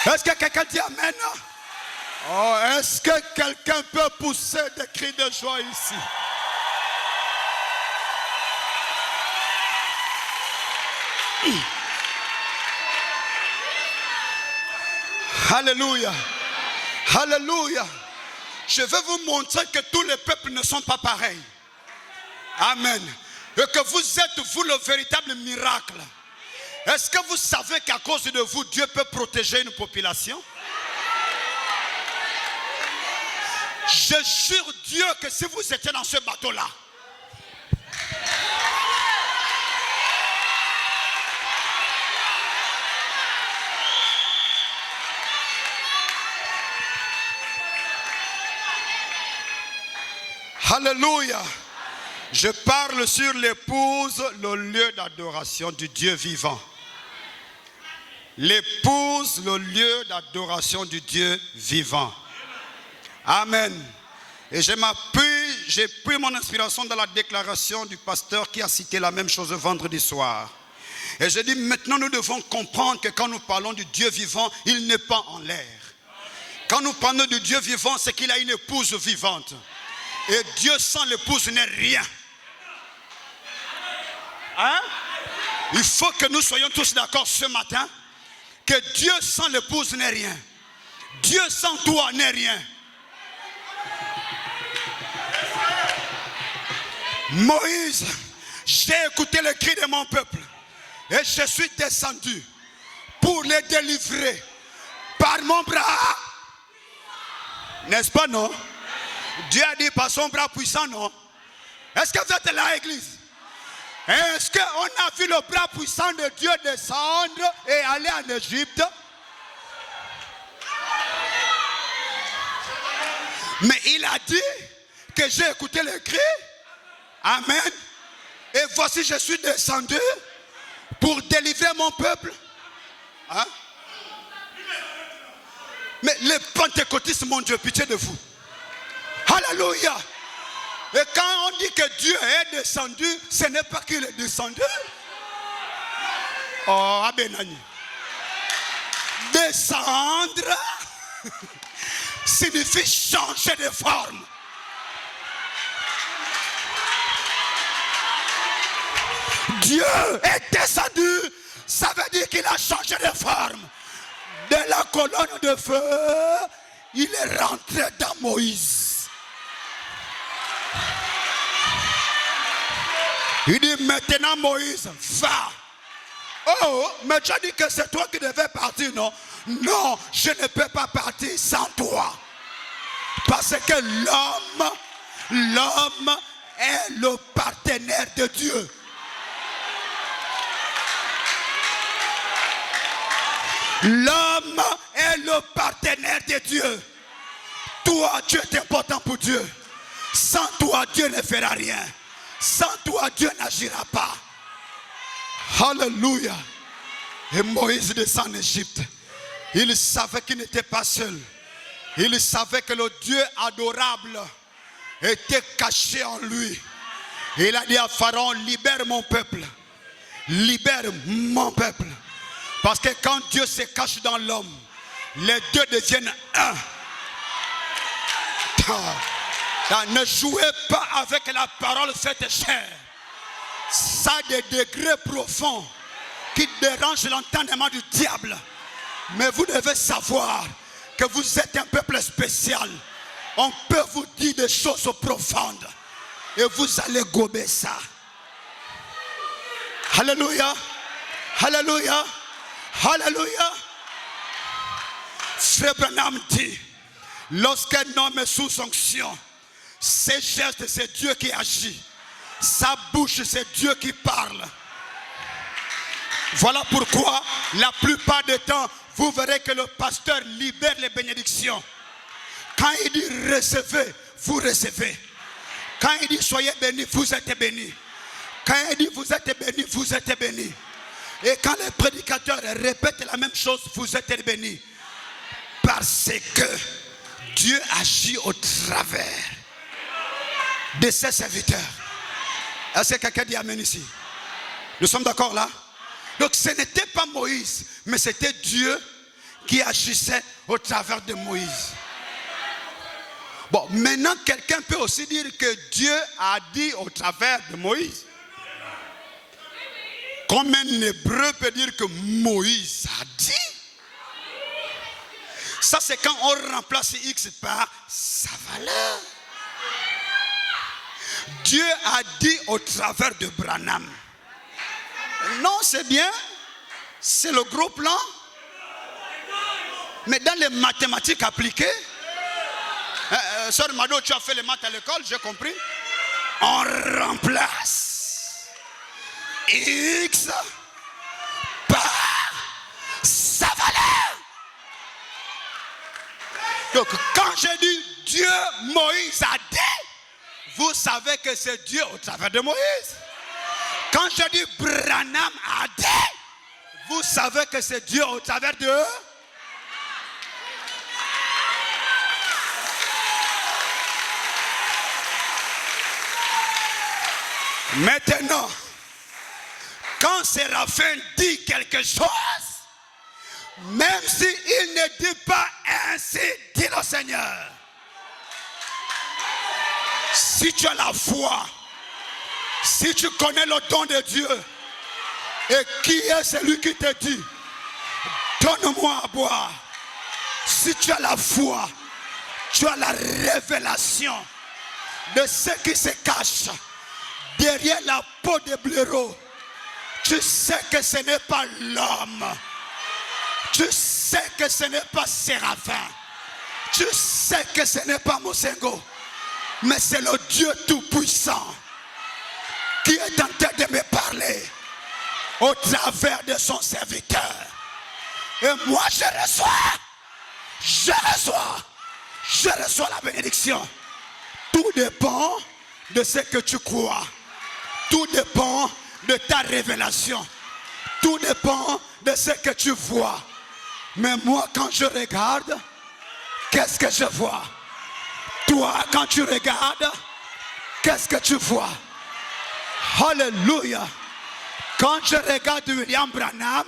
Est-ce que quelqu'un dit amen? Oh, est-ce que quelqu'un peut pousser des cris de joie ici? Alléluia. Alléluia. Je vais vous montrer que tous les peuples ne sont pas pareils. Amen. Et que vous êtes, vous, le véritable miracle. Est-ce que vous savez qu'à cause de vous, Dieu peut protéger une population? Je jure Dieu que si vous étiez dans ce bateau-là, alléluia. Je parle sur l'épouse, le lieu d'adoration du Dieu vivant. L'épouse, le lieu d'adoration du Dieu vivant. Amen. Et j'ai pris mon inspiration dans la déclaration du pasteur qui a cité la même chose vendredi soir. Et je dis maintenant nous devons comprendre que quand nous parlons du Dieu vivant, il n'est pas en l'air. Quand nous parlons du Dieu vivant, c'est qu'il a une épouse vivante. Et Dieu sans l'épouse n'est rien. Hein? Il faut que nous soyons tous d'accord ce matin que Dieu sans l'épouse n'est rien. Dieu sans toi n'est rien. Moïse, j'ai écouté le cri de mon peuple et je suis descendu pour les délivrer par mon bras. N'est-ce pas, non? Dieu a dit par son bras puissant, non? Est-ce que vous êtes là, église? Est-ce qu'on a vu le bras puissant de Dieu descendre et aller en Égypte? Mais il a dit que j'ai écouté le cri. Amen. Et voici je suis descendu pour délivrer mon peuple. Hein? Mais les pentecôtistes, mon Dieu, pitié de vous. Alléluia. Et quand on dit que Dieu est descendu, ce n'est pas qu'il est descendu. Oh, Abenani. Descendre signifie changer de forme. Dieu est descendu, ça veut dire qu'il a changé de forme. De la colonne de feu, il est rentré dans Moïse. Il dit maintenant Moïse, va. Oh, mais tu as dit que c'est toi qui devais partir, non? Non, je ne peux pas partir sans toi. Parce que l'homme est le partenaire de Dieu. L'homme est le partenaire de Dieu. Toi, tu es important pour Dieu. Sans toi, Dieu ne fera rien. Sans toi, Dieu n'agira pas. Alléluia. Et Moïse descend en Égypte. Il savait qu'il n'était pas seul. Il savait que le Dieu adorable était caché en lui. Il a dit à Pharaon, libère mon peuple. Libère mon peuple. Parce que quand Dieu se cache dans l'homme, les deux deviennent un. Ne jouez pas avec la parole faite chair. Ça a des degrés profonds qui dérangent l'entendement du diable. Mais vous devez savoir que vous êtes un peuple spécial. On peut vous dire des choses profondes et vous allez gober ça. Alléluia. Alléluia. Alléluia. Frère Branham dit, lorsqu'un homme est sous onction, ses gestes, c'est Dieu qui agit. Sa bouche, c'est Dieu qui parle. Voilà pourquoi, la plupart du temps, vous verrez que le pasteur libère les bénédictions. Quand il dit recevez, vous recevez. Quand il dit soyez bénis, vous êtes bénis. Quand il dit vous êtes bénis, vous êtes bénis. Et quand les prédicateurs répètent la même chose, vous êtes bénis. Parce que Dieu agit au travers de ses serviteurs. Est-ce que quelqu'un dit amen ici? Nous sommes d'accord là? Donc ce n'était pas Moïse, mais c'était Dieu qui agissait au travers de Moïse. Bon, maintenant quelqu'un peut aussi dire que Dieu a dit au travers de Moïse. Comme un hébreu peut dire que Moïse a dit. Ça c'est quand on remplace X par sa valeur. Dieu a dit au travers de Branham. Non, c'est bien. C'est le gros plan. Mais dans les mathématiques appliquées, Sœur Mado, tu as fait les maths à l'école, j'ai compris. On remplace X par sa valeur. Donc quand je dis Dieu, Moïse a dit, vous savez que c'est Dieu au travers de Moïse. Quand je dis Branham a dit, vous savez que c'est Dieu au travers de eux. Maintenant, quand Séraphin dit quelque chose, même s'il ne dit pas ainsi, dit le Seigneur. Si tu as la foi, si tu connais le don de Dieu, et qui est celui qui te dit, donne-moi à boire. Si tu as la foi, tu as la révélation de ce qui se cache derrière la peau de blaireau. Tu sais que ce n'est pas l'homme. Tu sais que ce n'est pas Séraphin. Tu sais que ce n'est pas Mosengo. Mais c'est le Dieu Tout-Puissant qui est en train de me parler au travers de son serviteur. Et moi je reçois la bénédiction. Tout dépend de ce que tu crois. Tout dépend de ta révélation. Tout dépend de ce que tu vois. Mais moi quand je regarde, qu'est-ce que je vois? Toi quand tu regardes, qu'est-ce que tu vois? Alléluia. Quand je regarde William Branham,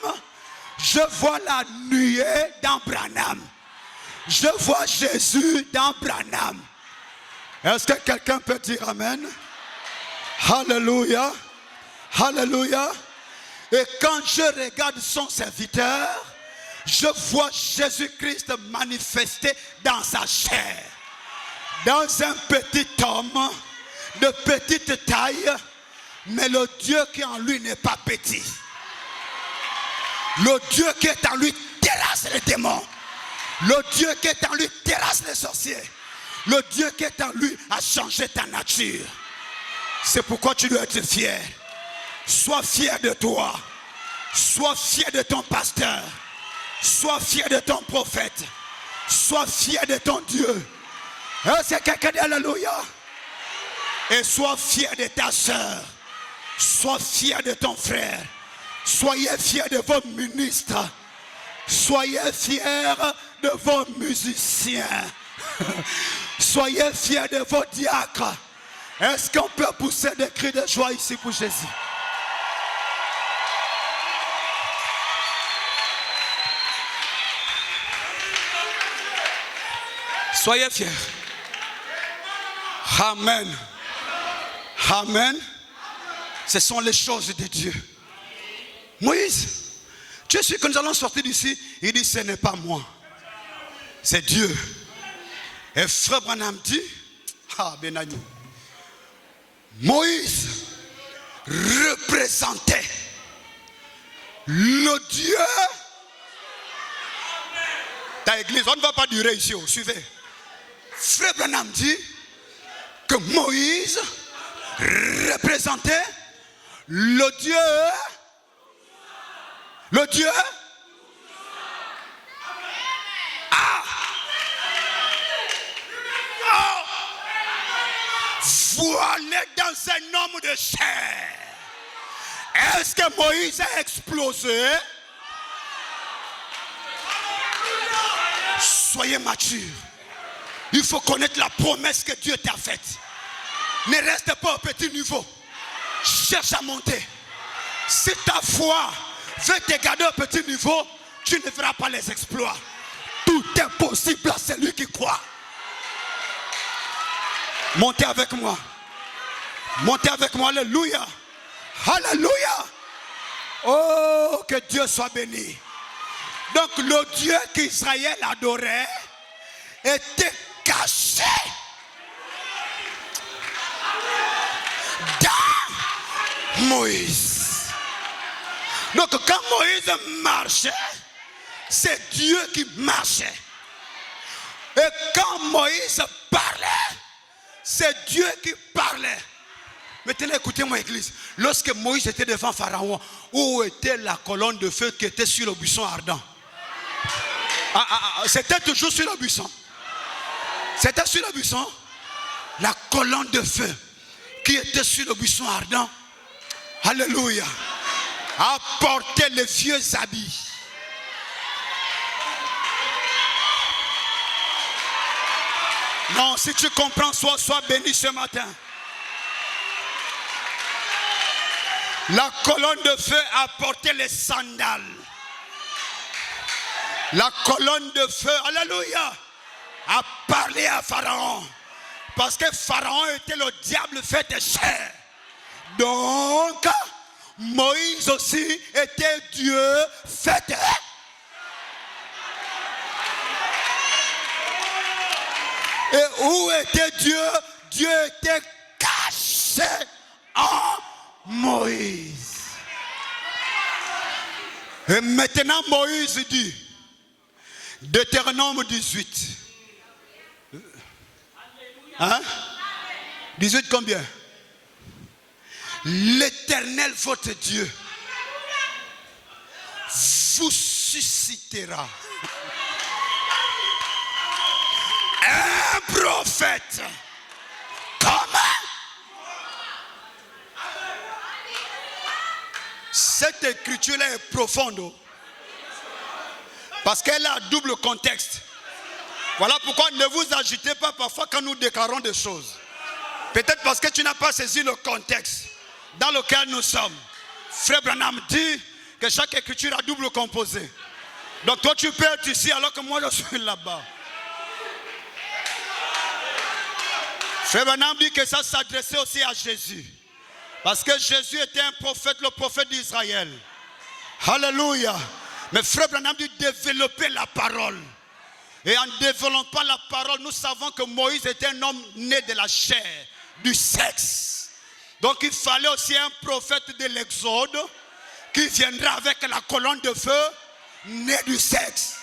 je vois la nuée dans Branham. Je vois Jésus dans Branham. Est-ce que quelqu'un peut dire amen? Alléluia. Alléluia. Et quand je regarde son serviteur, je vois Jésus-Christ manifesté dans sa chair. Dans un petit homme de petite taille, mais le Dieu qui en lui n'est pas petit. Le Dieu qui est en lui terrasse les démons. Le Dieu qui est en lui terrasse les sorciers. Le Dieu qui est en lui a changé ta nature. C'est pourquoi tu dois être fier. Sois fier de toi. Sois fier de ton pasteur. Sois fier de ton prophète. Sois fier de ton Dieu. C'est quelqu'un dit alléluia. Et sois fier de ta soeur. Sois fier de ton frère. Soyez fiers de vos ministres. Soyez fiers de vos musiciens. Soyez fiers de vos diacres. Est-ce qu'on peut pousser des cris de joie ici pour Jésus? Soyez fiers. Amen. Amen. Ce sont les choses de Dieu. Moïse, tu es sûr que nous allons sortir d'ici? Il dit, ce n'est pas moi. C'est Dieu. Et frère Branham dit, Benani, Moïse représentait le Dieu. Ta église, on ne va pas durer ici, suivez. Frère Branham dit que Moïse représentait le Dieu. Le Dieu. Voilé dans un homme de chair. Est-ce que Moïse a explosé? Soyez mature. Il faut connaître la promesse que Dieu t'a faite. Ne reste pas au petit niveau. Cherche à monter. Si ta foi veut te garder au petit niveau, tu ne feras pas les exploits. Tout est possible à celui qui croit. Montez avec moi. Montez avec moi. Alléluia. Alléluia. Oh, que Dieu soit béni. Donc le Dieu qu'Israël adorait était caché dans Moïse. Donc quand Moïse marchait, c'est Dieu qui marchait. Et quand Moïse parlait, c'est Dieu qui parlait. Maintenant, écoutez-moi, église. Lorsque Moïse était devant Pharaon, où était la colonne de feu qui était sur le buisson ardent? C'était toujours sur le buisson. C'était sur le buisson. La colonne de feu qui était sur le buisson ardent. Alléluia. Apportait les vieux habits. Non, si tu comprends, sois béni ce matin. La colonne de feu apportait les sandales. La colonne de feu, alléluia, a parlé à Pharaon. Parce que Pharaon était le diable fait de chair. Donc, Moïse aussi était Dieu fait de... Et où était Dieu? Dieu était caché en Moïse. Et maintenant Moïse dit, Deutéronome 18. Hein? 18 combien? L'Éternel votre Dieu vous suscitera un prophète comme... Cette écriture-là est profonde. Parce qu'elle a un double contexte. Voilà pourquoi ne vous agitez pas parfois quand nous déclarons des choses. Peut-être parce que tu n'as pas saisi le contexte dans lequel nous sommes. Frère Branham dit que chaque écriture a double composé. Donc toi tu peux être ici alors que moi je suis là-bas. Frère Branham dit que ça s'adressait aussi à Jésus. Parce que Jésus était un prophète, le prophète d'Israël. Alléluia. Mais frère Branham dit développer la parole. Et en développant la parole, nous savons que Moïse était un homme né de la chair, du sexe. Donc il fallait aussi un prophète de l'Exode qui viendra avec la colonne de feu, né du sexe.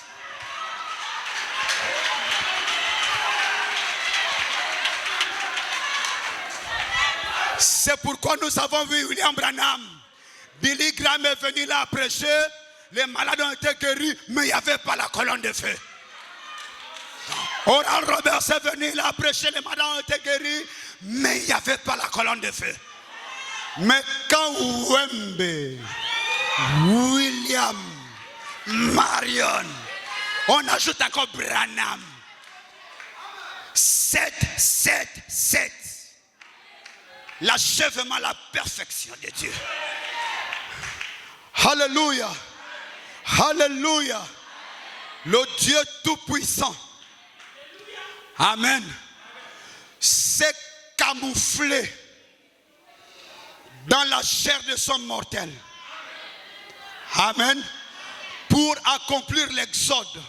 C'est pourquoi nous avons vu William Branham. Billy Graham est venu là prêcher. Les malades ont été guéris, mais il n'y avait pas la colonne de feu. Oral Roberts est venu là prêcher. Les malades ont été guéris, mais il n'y avait pas la colonne de feu. Mais quand Wembe, William, Marion, on ajoute encore Branham. 7, 7, 7. L'achèvement, la perfection de Dieu. Alléluia. Alléluia. Le Dieu tout-puissant. Amen. C'est camouflé dans la chair de son mortel. Amen. Pour accomplir l'exode.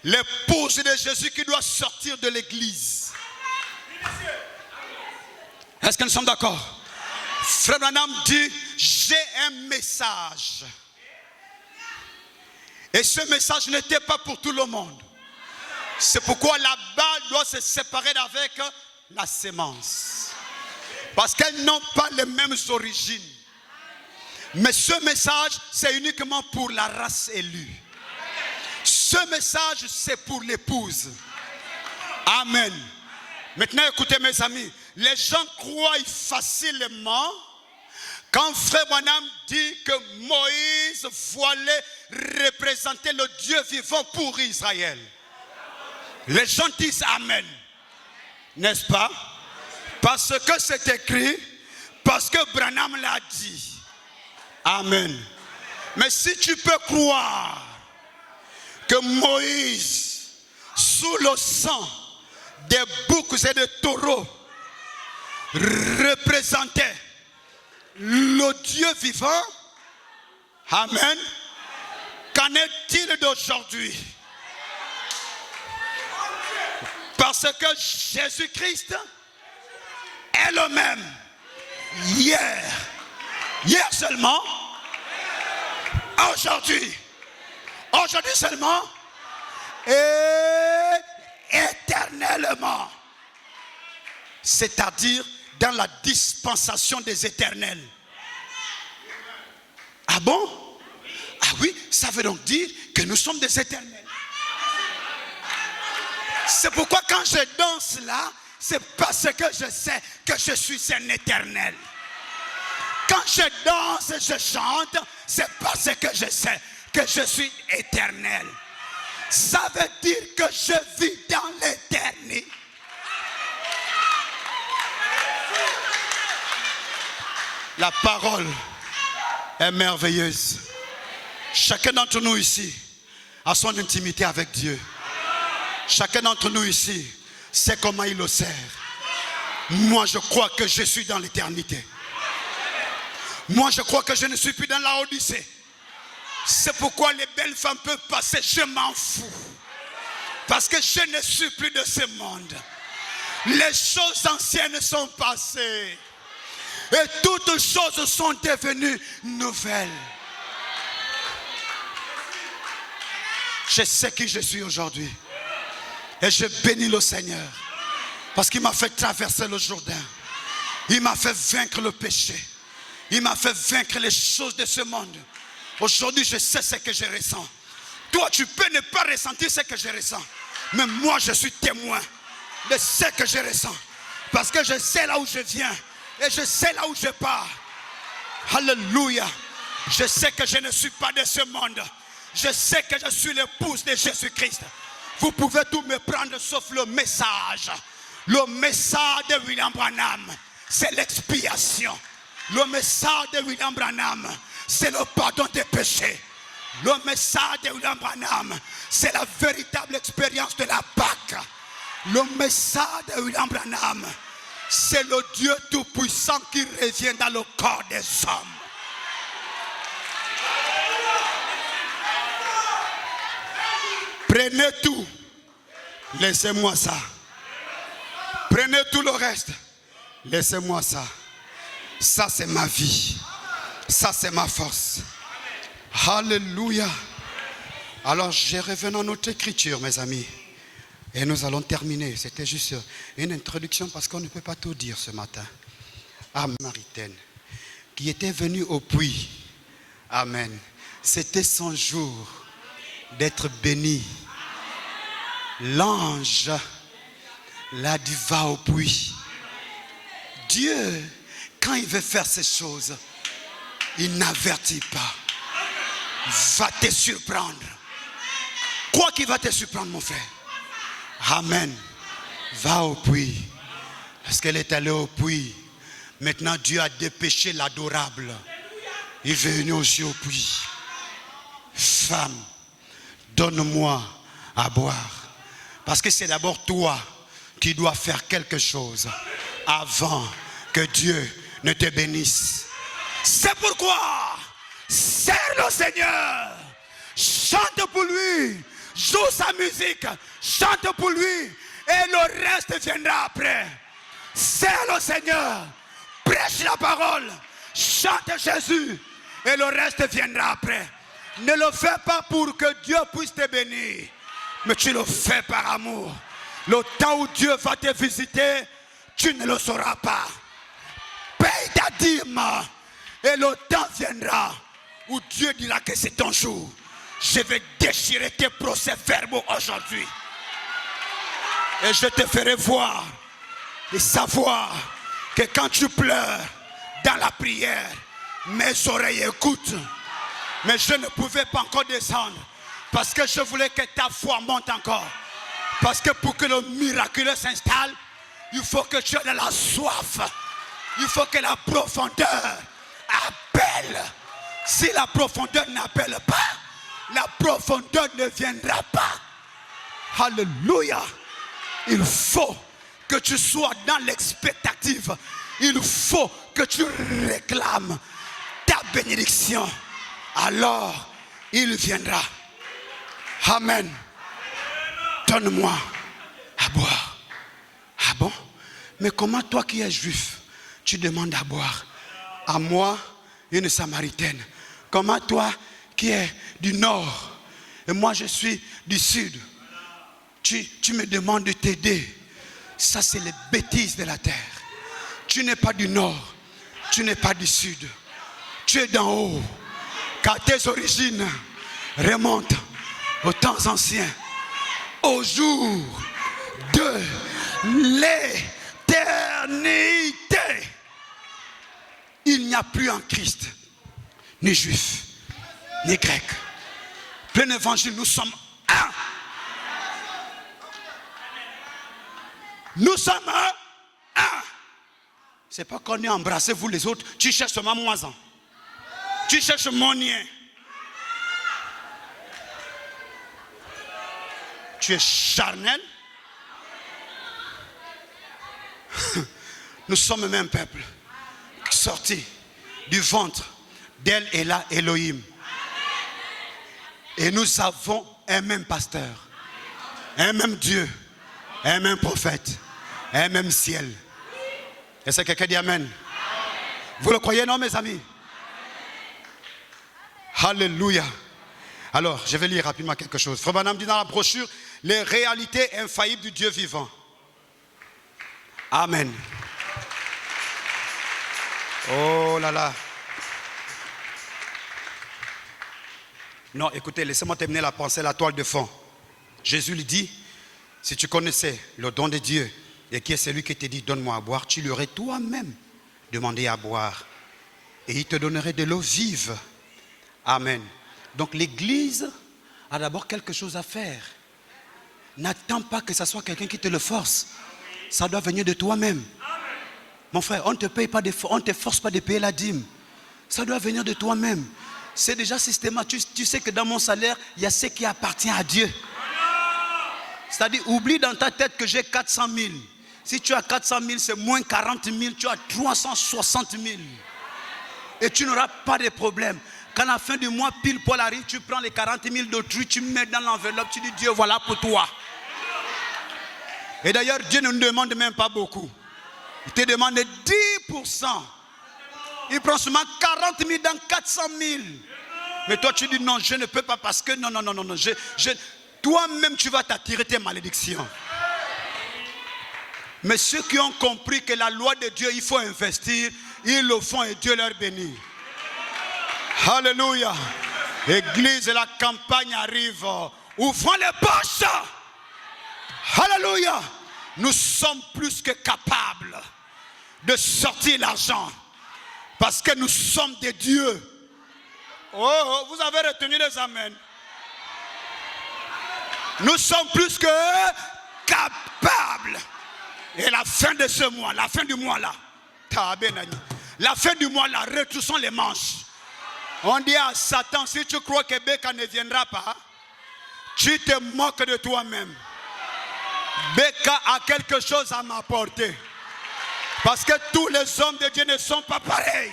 L'épouse de Jésus qui doit sortir de l'église. Est-ce que nous sommes d'accord? Frère Branham dit, j'ai un message. Et ce message n'était pas pour tout le monde. C'est pourquoi la balle doit se séparer avec la sémence. Parce qu'elles n'ont pas les mêmes origines. Mais ce message, c'est uniquement pour la race élue. Ce message, c'est pour l'épouse. Amen. Maintenant, écoutez mes amis. Les gens croient facilement quand Frère Branham dit que Moïse voulait représenter le Dieu vivant pour Israël. Les gens disent Amen. N'est-ce pas? Parce que c'est écrit, parce que Branham l'a dit. Amen. Mais si tu peux croire que Moïse, sous le sang des boucs et des taureaux, représentait le Dieu vivant, amen. Qu'en est-il d'aujourd'hui? Parce que Jésus-Christ est le même hier seulement, aujourd'hui seulement et éternellement. C'est-à-dire dans la dispensation des éternels. Ah bon? Ah oui, ça veut donc dire que nous sommes des éternels. C'est pourquoi quand je danse là, c'est parce que je sais que je suis un éternel. Quand je danse, je chante, c'est parce que je sais que je suis éternel. Ça veut dire que je vis dans l'éternité. La parole est merveilleuse. Chacun d'entre nous ici a son intimité avec Dieu. Chacun d'entre nous ici sait comment il le sert. Moi, je crois que je suis dans l'éternité. Moi, je crois que je ne suis plus dans la Odyssée. C'est pourquoi les belles femmes peuvent passer. Je m'en fous. Parce que je ne suis plus de ce monde. Les choses anciennes sont passées. Et toutes choses sont devenues nouvelles. Je sais qui je suis aujourd'hui. Et je bénis le Seigneur. Parce qu'il m'a fait traverser le Jourdain. Il m'a fait vaincre le péché. Il m'a fait vaincre les choses de ce monde. Aujourd'hui, je sais ce que je ressens. Toi, tu peux ne pas ressentir ce que je ressens. Mais moi, je suis témoin de ce que je ressens. Parce que je sais là où je viens. Et je sais là où je pars. Alléluia. Je sais que je ne suis pas de ce monde. Je sais que je suis l'épouse de Jésus-Christ. Vous pouvez tout me prendre sauf le message. Le message de William Branham, c'est l'expiation. Le message de William Branham, c'est le pardon des péchés. Le message de William Branham, c'est la véritable expérience de la Pâque. Le message de William Branham, c'est le Dieu Tout-Puissant qui revient dans le corps des hommes. Prenez tout, laissez-moi ça. Prenez tout le reste, laissez-moi ça. Ça c'est ma vie, ça c'est ma force. Alléluia. Alors je reviens à notre écriture, mes amis. Et nous allons terminer. C'était juste une introduction parce qu'on ne peut pas tout dire ce matin. Samaritaine, qui était venue au puits. Amen. C'était son jour d'être béni. L'ange l'a dit, va au puits. Dieu, quand il veut faire ces choses, il n'avertit pas. Va te surprendre. Quoi qu'il va te surprendre, mon frère. Amen. Va au puits. Parce qu'elle est allée au puits. Maintenant, Dieu a dépêché l'adorable. Il est venu aussi au puits. Femme, donne-moi à boire. Parce que c'est d'abord toi qui dois faire quelque chose avant que Dieu ne te bénisse. C'est pourquoi, sers le Seigneur, chante pour lui, joue sa musique, chante pour lui, et le reste viendra après. Sers le Seigneur, prêche la parole, chante Jésus, et le reste viendra après. Ne le fais pas pour que Dieu puisse te bénir, mais tu le fais par amour. Le temps où Dieu va te visiter, tu ne le sauras pas. Paye ta dîme, et le temps viendra où Dieu dira que c'est ton jour. Je vais déchirer tes procès-verbaux aujourd'hui. Et je te ferai voir et savoir que quand tu pleures dans la prière, mes oreilles écoutent. Mais je ne pouvais pas encore descendre parce que je voulais que ta foi monte encore. Parce que pour que le miraculeux s'installe, il faut que tu aies de la soif. Il faut que la profondeur appelle. Si la profondeur n'appelle pas, la profondeur ne viendra pas. Alléluia. Il faut que tu sois dans l'expectative. Il faut que tu réclames ta bénédiction. Alors, il viendra. Amen. Donne-moi à boire. Ah bon? Mais comment toi qui es juif, tu demandes à boire? À moi, une Samaritaine. Comment toi qui es du nord, et moi je suis du sud, tu me demandes de t'aider? Ça, c'est les bêtises de la terre. Tu n'es pas du nord, tu n'es pas du sud. Tu es d'en haut. Car tes origines remontent aux temps anciens, au jour de l'éternité. Il n'y a plus en Christ ni juif, ni grec. Plein évangile, nous sommes un. Nous sommes un. C'est pas qu'on est embrassé, vous les autres. Tu cherches ma moisin. Tu cherches mon nien. Tu es charnel. Nous sommes le même peuple, sorti du ventre d'El Elah Elohim. Et nous avons un même pasteur, un même Dieu, un même prophète, un même ciel. Est-ce que quelqu'un dit amen? Vous le croyez, non, mes amis? Alléluia. Alors, je vais lire rapidement quelque chose. Frère Branham dit dans la brochure, les réalités infaillibles du Dieu vivant. Amen. Oh là là. Non, écoutez, laissez-moi terminer la pensée, la toile de fond. Jésus lui dit, si tu connaissais le don de Dieu, et qui est celui qui te dit, donne-moi à boire, tu lui aurais toi-même demandé à boire. Et il te donnerait de l'eau vive. Amen. Donc l'église a d'abord quelque chose à faire. N'attends pas que ce soit quelqu'un qui te le force. Ça doit venir de toi-même. Mon frère, on ne te paye pas on ne te force pas de payer la dîme. Ça doit venir de toi-même. C'est déjà systématique. Tu sais que dans mon salaire, il y a ce qui appartient à Dieu. C'est-à-dire, oublie dans ta tête que j'ai 400 000. Si tu as 400 000, c'est moins 40 000, tu as 360 000. Et tu n'auras pas de problème. Quand à la fin du mois, pile poil arrive, tu prends les 40 000 d'autrui, tu mets dans l'enveloppe, tu dis Dieu, voilà pour toi. Et d'ailleurs, Dieu ne nous demande même pas beaucoup. Il te demande 10%. Il prend seulement 40 000 dans 400 000. Mais toi, tu dis non, je ne peux pas parce que non. Toi-même, tu vas t'attirer tes malédictions. Mais ceux qui ont compris que la loi de Dieu, il faut investir, ils le font et Dieu leur bénit. Alléluia. Église et la campagne arrivent. Ouvrons les poches. Alléluia. Nous sommes plus que capables de sortir l'argent. Parce que nous sommes des dieux. Oh, vous avez retenu les amens. Nous sommes plus que capables. Et la fin de ce mois, la fin du mois là, la fin du mois là, retroussons les manches. On dit à Satan, si tu crois que Beka ne viendra pas, tu te moques de toi-même. Beka a quelque chose à m'apporter. Parce que tous les hommes de Dieu ne sont pas pareils.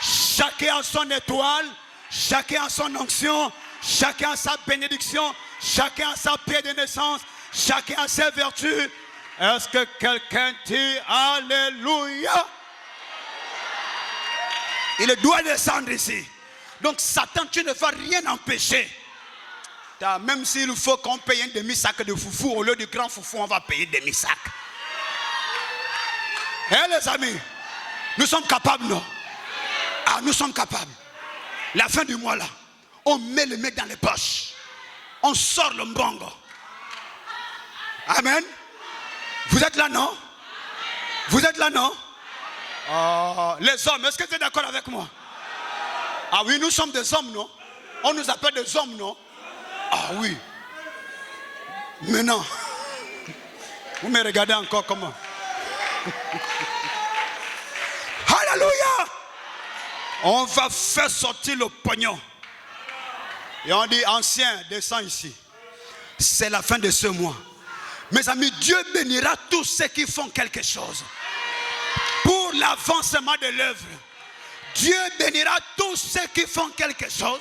Chacun a son étoile, chacun a son onction, chacun a sa bénédiction, chacun a sa paix de naissance, chacun a ses vertus. Est-ce que quelqu'un dit Alléluia? Il doit descendre ici. Donc Satan, tu ne vas rien empêcher. Même s'il faut qu'on paye un demi-sac de foufou, au lieu du grand foufou, on va payer demi-sac. Les amis, nous sommes capables, non? Ah, nous sommes capables. La fin du mois là, on met le mec dans les poches. On sort le mbongo. Amen. Vous êtes là, non? Vous êtes là, non? Les hommes, est-ce que vous êtes d'accord avec moi? Ah oui, nous sommes des hommes, non? On nous appelle des hommes, non? Ah oui. Maintenant, vous me regardez encore comment? Alléluia! On va faire sortir le pognon. Et on dit, ancien, descends ici. C'est la fin de ce mois. Mes amis, Dieu bénira tous ceux qui font quelque chose pour l'avancement de l'œuvre. Dieu bénira tous ceux qui font quelque chose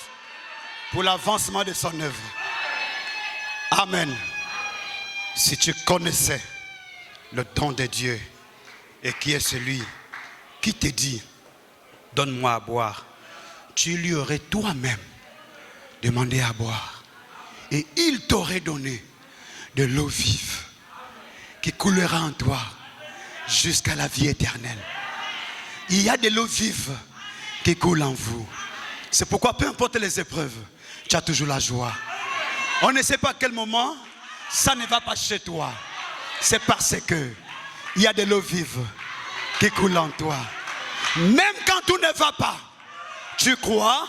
pour l'avancement de son œuvre. Amen. Si tu connaissais le don de Dieu et qui est celui qui te dit, donne-moi à boire, tu lui aurais toi-même demandé à boire et il t'aurait donné de l'eau vive qui coulera en toi jusqu'à la vie éternelle. Il y a de l'eau vive qui coule en vous. C'est pourquoi peu importe les épreuves, tu as toujours la joie. On ne sait pas à quel moment ça ne va pas chez toi. C'est parce que il y a de l'eau vive qui coule en toi. Même quand tout ne va pas, tu crois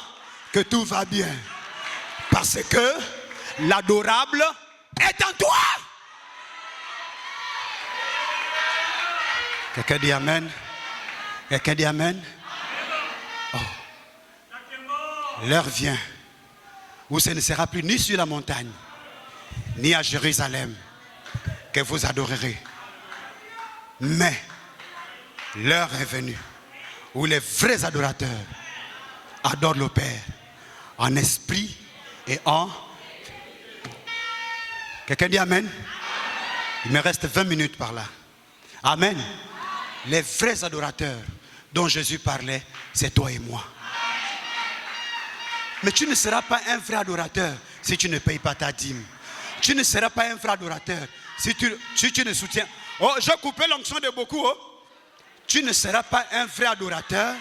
que tout va bien. Parce que l'adorable est en toi. Quelqu'un dit Amen? Quelqu'un dit Amen? Oh. L'heure vient où ce ne sera plus ni sur la montagne, ni à Jérusalem que vous adorerez. Mais l'heure est venue où les vrais adorateurs adorent le Père en esprit et en... Quelqu'un dit Amen? Il me reste 20 minutes par là. Amen. Les vrais adorateurs dont Jésus parlait, c'est toi et moi. Mais tu ne seras pas un vrai adorateur si tu ne payes pas ta dîme. Tu ne seras pas un vrai adorateur si tu ne soutiens. Oh, j'ai coupé l'onction de beaucoup. Oh. Tu ne seras pas un vrai adorateur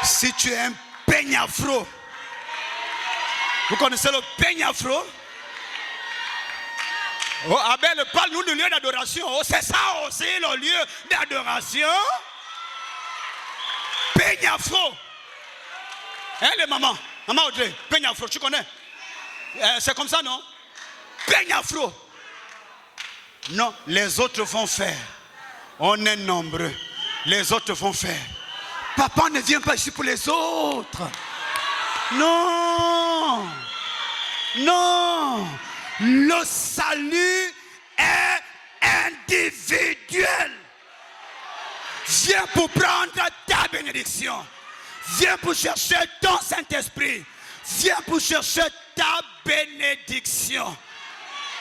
si tu es un peigne afro. Vous connaissez le peigne afro? Oh, Abel, parle-nous du lieu d'adoration. Oh, c'est ça aussi le lieu d'adoration. Peigne afro. Hein, les mamans? Maman Audrey, peigne afro, tu connais? C'est comme ça, non? Peigne afro. Non, les autres vont faire. On est nombreux. Les autres vont faire. Papa ne vient pas ici pour les autres. Non. Non. Le salut est individuel. Viens pour prendre ta bénédiction. Viens pour chercher ton Saint-Esprit. Viens pour chercher ta bénédiction.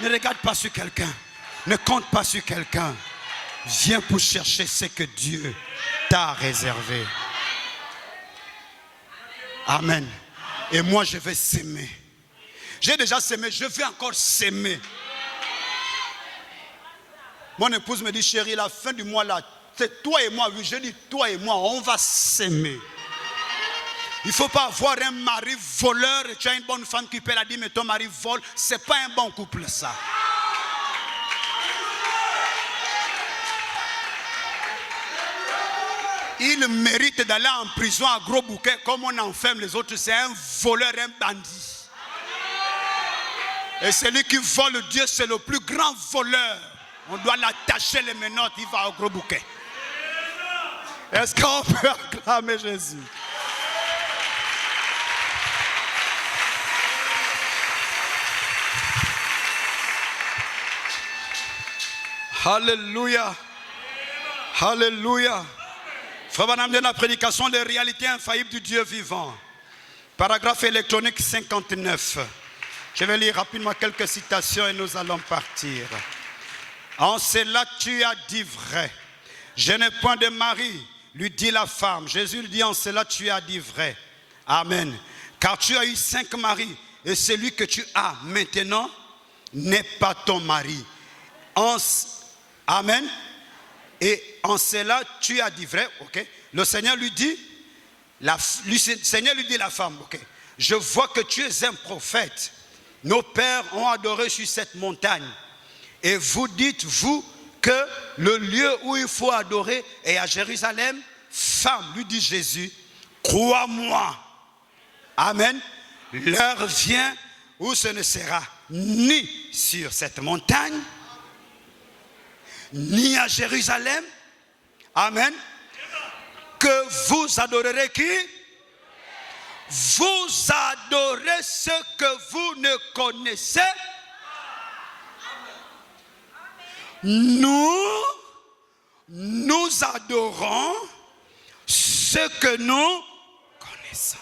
Ne regarde pas sur quelqu'un. Ne compte pas sur quelqu'un. Viens pour chercher ce que Dieu t'a réservé. Amen. Et moi, je vais s'aimer. J'ai déjà sémé, je vais encore s'aimer. Mon épouse me dit, chérie, la fin du mois là, c'est toi et moi. Oui, je dis, toi et moi, on va s'aimer. Il ne faut pas avoir un mari voleur et tu as une bonne femme qui paie la dîme et ton mari vole. Ce n'est pas un bon couple, ça. Il mérite d'aller en prison à gros bouquet comme on enferme les autres. C'est un voleur, un bandit. Et celui qui vole Dieu, c'est le plus grand voleur. On doit l'attacher les menottes, il va au gros bouquet. Est-ce qu'on peut acclamer Jésus? Alléluia. Alléluia. Frère Branham donne la prédication des réalités infaillibles du Dieu vivant. Paragraphe électronique 59. Je vais lire rapidement quelques citations et nous allons partir. En cela tu as dit vrai. Je n'ai point de mari, lui dit la femme. Jésus lui dit en cela tu as dit vrai. Amen. Car tu as eu 5 maris et celui que tu as maintenant n'est pas ton mari. Amen. Et en cela tu as dit vrai. Ok. Le Seigneur lui dit, Seigneur lui dit la femme, ok. Je vois que tu es un prophète. Nos pères ont adoré sur cette montagne. Et vous dites, vous, que le lieu où il faut adorer est à Jérusalem. Femme, lui dit Jésus, crois-moi. Amen. L'heure vient où ce ne sera ni sur cette montagne, ni à Jérusalem. Amen. Que vous adorerez qui? Vous adorez ce que vous ne connaissez. Nous adorons ce que nous connaissons.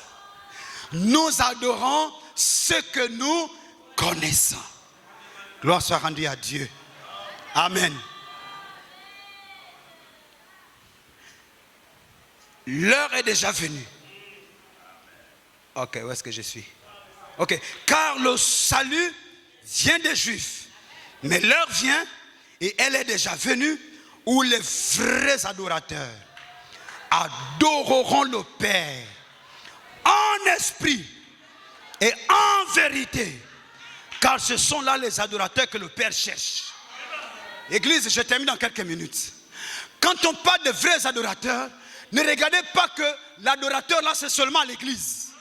Nous adorons ce que nous connaissons. Gloire soit rendue à Dieu. Amen. L'heure est déjà venue. Ok, où est-ce que je suis? Ok, car le salut vient des Juifs. Mais l'heure vient, et elle est déjà venue, où les vrais adorateurs adoreront le Père en esprit et en vérité. Car ce sont là les adorateurs que le Père cherche. Église, je termine dans quelques minutes. Quand on parle de vrais adorateurs, ne regardez pas que l'adorateur là c'est seulement à l'église.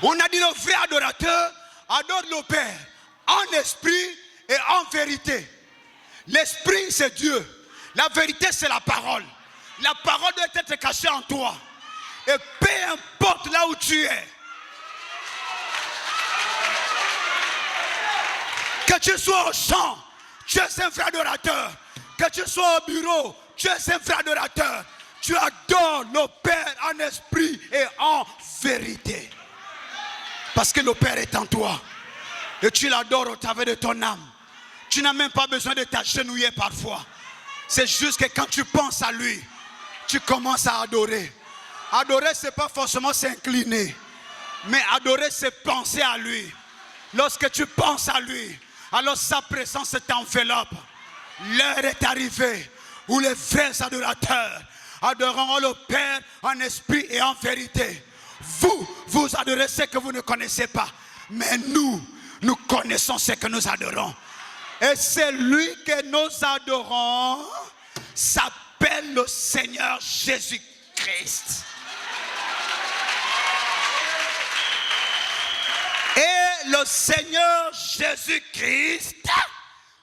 On a dit le vrai adorateur adore le Père en esprit et en vérité. L'esprit c'est Dieu. La vérité c'est la parole. La parole doit être cachée en toi. Et peu importe là où tu es. Que tu sois au champ, tu es un vrai adorateur. Que tu sois au bureau, tu es un vrai adorateur. Tu adores le Père en esprit et en vérité. Parce que le Père est en toi. Et tu l'adores au travers de ton âme. Tu n'as même pas besoin de t'agenouiller parfois. C'est juste que quand tu penses à lui, tu commences à adorer. Adorer, ce n'est pas forcément s'incliner. Mais adorer, c'est penser à lui. Lorsque tu penses à lui, alors sa présence t'enveloppe. L'heure est arrivée où les vrais adorateurs adoreront le Père en esprit et en vérité. Vous adorez ce que vous ne connaissez pas. Mais nous connaissons ce que nous adorons. Et celui que nous adorons s'appelle le Seigneur Jésus-Christ. Et le Seigneur Jésus-Christ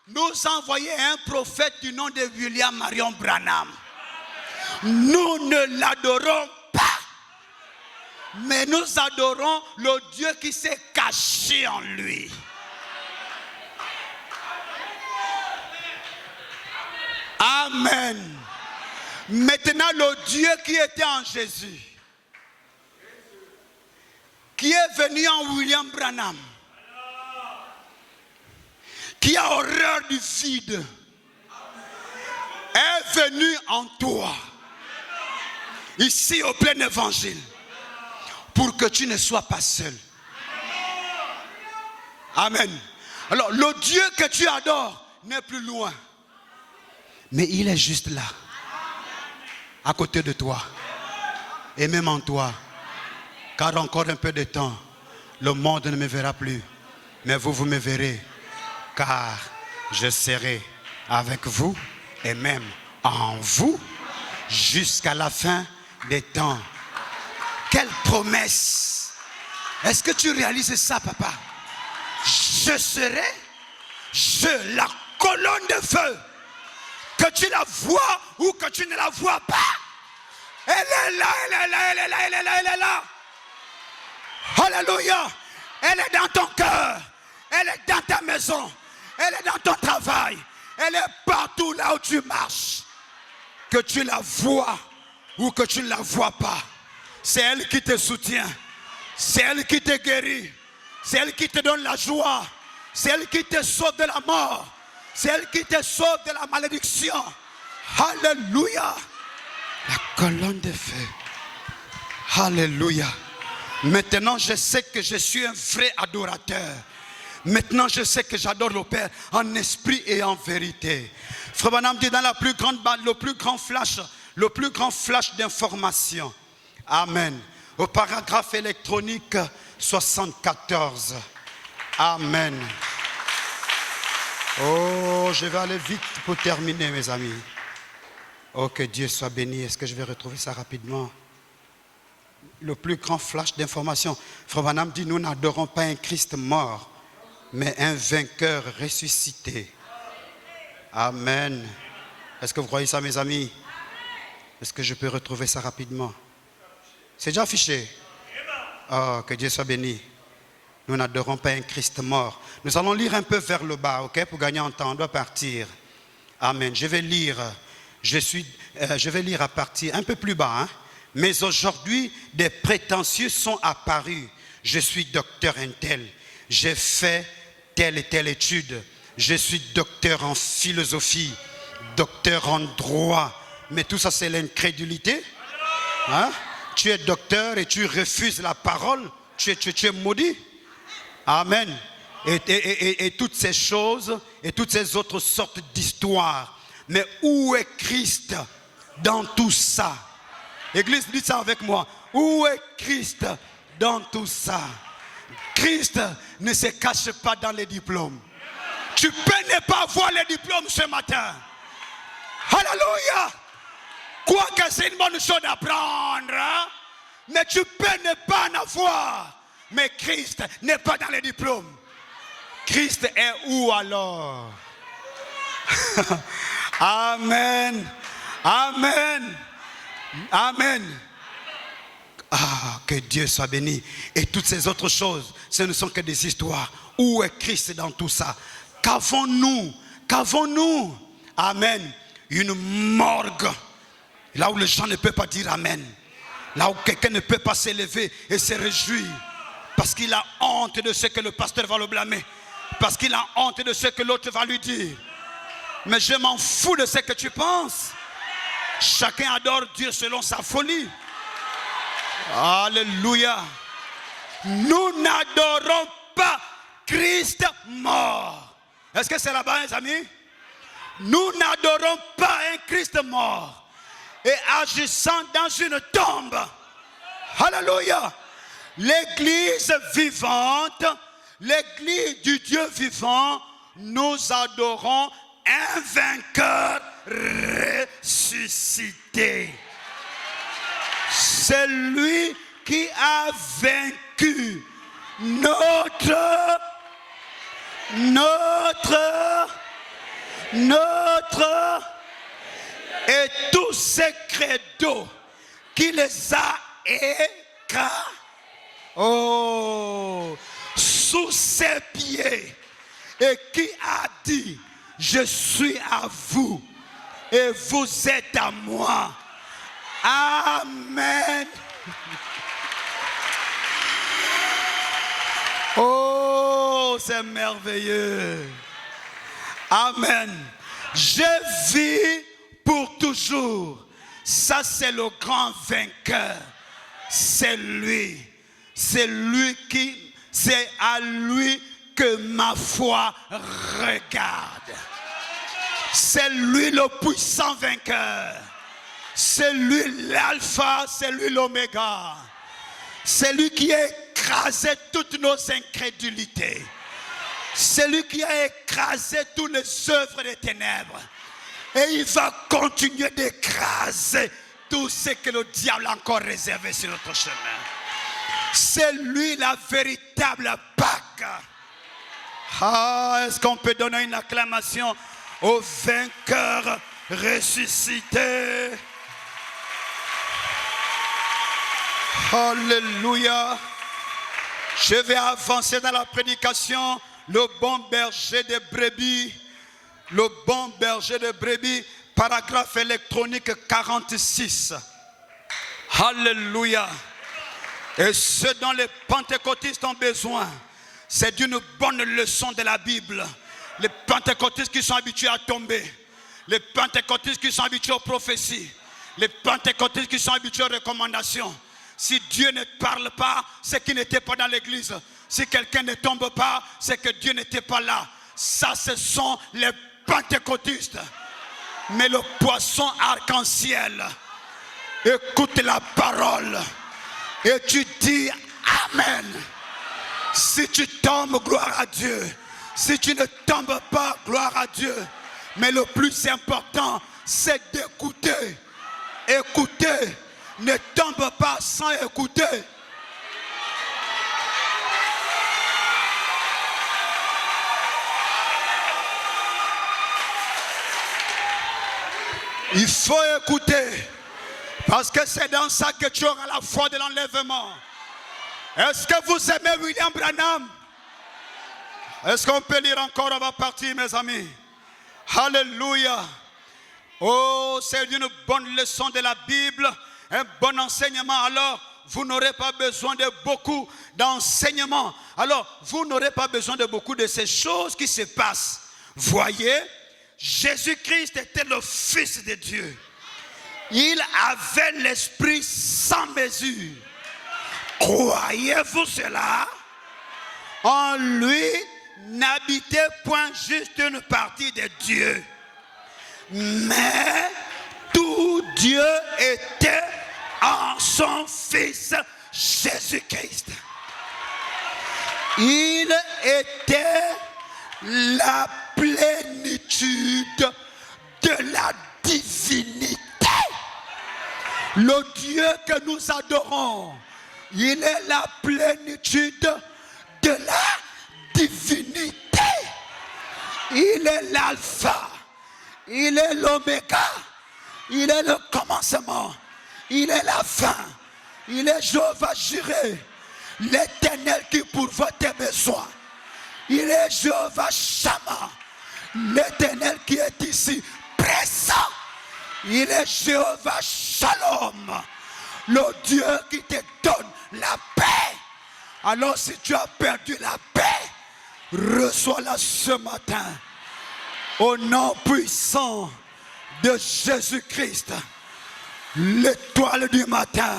nous a envoyé un prophète du nom de William Marion Branham. Nous ne l'adorons pas, mais nous adorons le Dieu qui s'est caché en lui. Amen. Maintenant, le Dieu qui était en Jésus, qui est venu en William Branham, qui a horreur du vide, est venu en toi, ici au plein évangile, pour que tu ne sois pas seul. Amen. Alors, le Dieu que tu adores n'est plus loin, mais il est juste là, à côté de toi, et même en toi. Car encore un peu de temps, le monde ne me verra plus, mais vous me verrez, car je serai avec vous et même en vous jusqu'à la fin des temps. Quelle promesse! Est-ce que tu réalises ça, papa? Je serai la colonne de feu. Que tu la vois ou que tu ne la vois pas, elle est là, elle est là, elle est là, elle est là, elle est là. Alléluia. Elle est dans ton cœur. Elle est dans ta maison. Elle est dans ton travail. Elle est partout là où tu marches. Que tu la vois ou que tu ne la vois pas. C'est elle qui te soutient. C'est elle qui te guérit. C'est elle qui te donne la joie. C'est elle qui te sauve de la mort. C'est elle qui te sauve de la malédiction. Alléluia. La colonne de feu. Alléluia. Maintenant, je sais que je suis un vrai adorateur. Maintenant, je sais que j'adore le Père en esprit et en vérité. Frère Branham dit dans la plus grande bande, le plus grand flash d'information. Amen. Au paragraphe électronique 74. Amen. Oh, je vais aller vite pour terminer, mes amis. Oh, que Dieu soit béni. Est-ce que je vais retrouver ça rapidement? Le plus grand flash d'information. Frère Branham dit, nous n'adorons pas un Christ mort, mais un vainqueur ressuscité. Amen. Est-ce que vous croyez ça, mes amis? Est-ce que je peux retrouver ça rapidement? C'est déjà affiché. Oh, que Dieu soit béni. Nous n'adorons pas un Christ mort. Nous allons lire un peu vers le bas, ok? Pour gagner en temps, on doit partir. Amen. Je vais lire à partir un peu plus bas. Hein? Mais aujourd'hui, des prétentieux sont apparus. Je suis docteur intel. J'ai fait telle et telle étude. Je suis docteur en philosophie, docteur en droit. Mais tout ça, c'est l'incrédulité. Hein? Tu es docteur et tu refuses la parole. Tu es maudit. Amen. Et toutes ces choses et toutes ces autres sortes d'histoires. Mais où est Christ dans tout ça? Église, dites ça avec moi. Où est Christ dans tout ça? Christ ne se cache pas dans les diplômes. Tu peux ne pas avoir les diplômes ce matin. Alléluia. Quoique c'est une bonne chose d'apprendre, hein? Mais tu peux ne pas en avoir. Mais Christ n'est pas dans les diplômes. Christ est où alors? Amen. Amen. Amen. Ah, que Dieu soit béni. Et toutes ces autres choses, ce ne sont que des histoires. Où est Christ dans tout ça? Qu'avons-nous? Qu'avons-nous? Amen. Une morgue. Là où les gens ne peuvent pas dire Amen. Là où quelqu'un ne peut pas s'élever et se réjouir. Parce qu'il a honte de ce que le pasteur va le blâmer. Parce qu'il a honte de ce que l'autre va lui dire. Mais je m'en fous de ce que tu penses. Chacun adore Dieu selon sa folie. Alléluia. Nous n'adorons pas Christ mort. Est-ce que c'est là-bas, les amis? Nous n'adorons pas un Christ mort et agissant dans une tombe. Alléluia. L'église vivante, l'église du Dieu vivant, nous adorons un vainqueur ressuscité. C'est lui qui a vaincu notre et tous ces credos qui les a écrasés sous ses pieds et qui a dit: je suis à vous et vous êtes à moi. Amen. Oh, c'est merveilleux. Amen. Je vis pour toujours. Ça, c'est le grand vainqueur. C'est lui. C'est lui qui, c'est à lui que ma foi regarde. C'est lui le puissant vainqueur. C'est lui l'alpha, c'est lui l'oméga. C'est lui qui a écrasé toutes nos incrédulités. C'est lui qui a écrasé toutes les œuvres des ténèbres. Et il va continuer d'écraser tout ce que le diable a encore réservé sur notre chemin. C'est lui la véritable Pâque. Ah, est-ce qu'on peut donner une acclamation au vainqueur ressuscité? Alléluia. Je vais avancer dans la prédication. Le bon berger des brebis le bon berger de brebis, paragraphe électronique 46. Alléluia. Et ce dont les pentecôtistes ont besoin, c'est d'une bonne leçon de la Bible. Les pentecôtistes qui sont habitués à tomber, les pentecôtistes qui sont habitués aux prophéties, les pentecôtistes qui sont habitués aux recommandations. Si Dieu ne parle pas, c'est qu'il n'était pas dans l'église. Si quelqu'un ne tombe pas, c'est que Dieu n'était pas là. Ça, ce sont les pentecôtistes. Mais le poisson arc-en-ciel, écoute la parole et tu dis Amen. Si tu tombes, gloire à Dieu. Si tu ne tombes pas, gloire à Dieu. Mais le plus important, c'est d'écouter. Écoutez. Ne tombe pas sans écouter. Il faut écouter. Parce que c'est dans ça que tu auras la foi de l'enlèvement. Est-ce que vous aimez William Branham? Est-ce qu'on peut lire encore? On va partir, mes amis. Alléluia. Oh, c'est une bonne leçon de la Bible. Un bon enseignement. Alors, vous n'aurez pas besoin de beaucoup d'enseignements. Alors, vous n'aurez pas besoin de beaucoup de ces choses qui se passent. Voyez, Jésus-Christ était le Fils de Dieu. Il avait l'Esprit sans mesure. Croyez-vous cela? En lui n'habitait point juste une partie de Dieu, mais tout Dieu était en son Fils Jésus-Christ. Il était la plénitude de la divinité. Le Dieu que nous adorons, il est la plénitude de la divinité. Il est l'alpha, il est l'oméga, il est le commencement, il est la fin, il est Jéhovah Jireh, l'Éternel qui pourvoit tes besoins. Il est Jéhovah Shammah, l'Éternel qui est ici présent. Il est Jéhovah Shalom, le Dieu qui te donne la paix. Alors si tu as perdu la paix, reçois-la ce matin. Au nom puissant de Jésus-Christ, l'étoile du matin,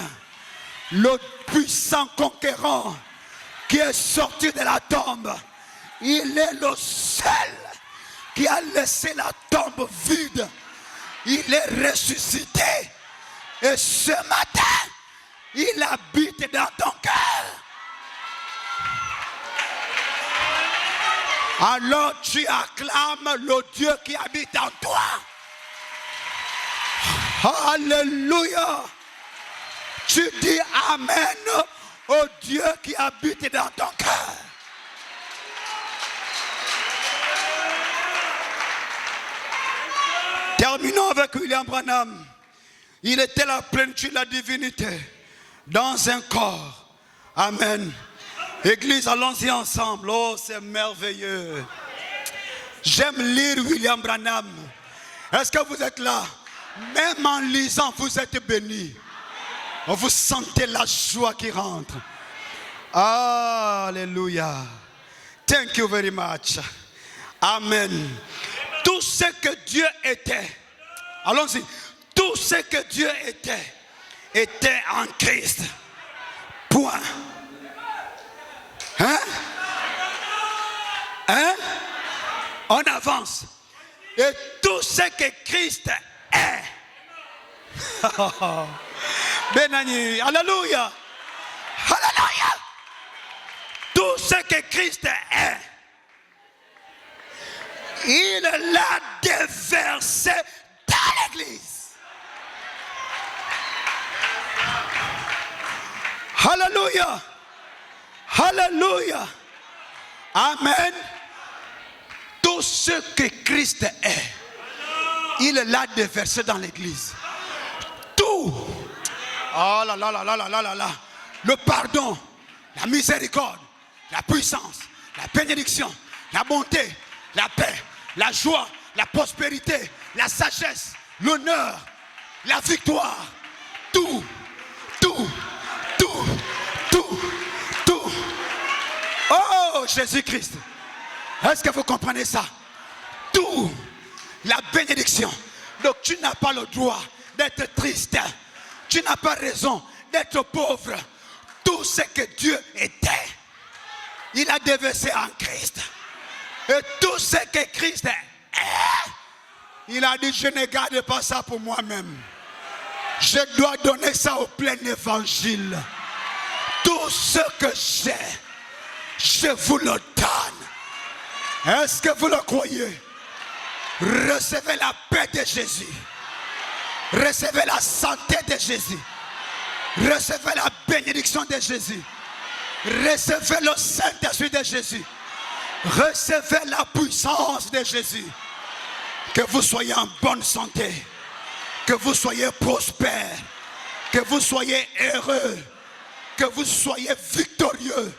le puissant conquérant qui est sorti de la tombe. Il est le seul qui a laissé la tombe vide. Il est ressuscité. Et ce matin, il habite dans ton cœur. Alors tu acclames le Dieu qui habite en toi. Alléluia. Tu dis Amen au Dieu qui habite dans ton cœur. Terminons avec William Branham. Il était la plénitude de la divinité dans un corps. Amen. Église, allons-y ensemble. Oh, c'est merveilleux. J'aime lire William Branham. Est-ce que vous êtes là? Même en lisant, vous êtes bénis. Vous sentez la joie qui rentre. Alléluia. Thank you very much. Amen. Tout ce que Dieu était, allons-y, tout ce que Dieu était en Christ. Point. Hein? Hein? On avance. Et tout ce que Christ est. Benani. Alléluia. Alléluia. Tout ce que Christ est, il l'a déversé dans l'église. Alléluia. Alléluia. Amen. Tout ce que Christ est, il l'a déversé dans l'église. Tout. Oh là là là là là là là. Le pardon, la miséricorde, la puissance, la bénédiction, la bonté, la paix, la joie, la prospérité, la sagesse, l'honneur, la victoire. Tout. Oh, Jésus-Christ. Est-ce que vous comprenez ça? Tout. La bénédiction. Donc tu n'as pas le droit d'être triste. Tu n'as pas raison d'être pauvre. Tout ce que Dieu était, il a déversé en Christ. Et tout ce que Christ est, il a dit, je ne garde pas ça pour moi-même. Je dois donner ça au plein évangile. Tout ce que j'ai, je vous le donne. Est-ce que vous le croyez? Recevez la paix de Jésus. Recevez la santé de Jésus. Recevez la bénédiction de Jésus. Recevez le Saint-Esprit de Jésus. Recevez la puissance de Jésus. Que vous soyez en bonne santé. Que vous soyez prospère. Que vous soyez heureux. Que vous soyez victorieux.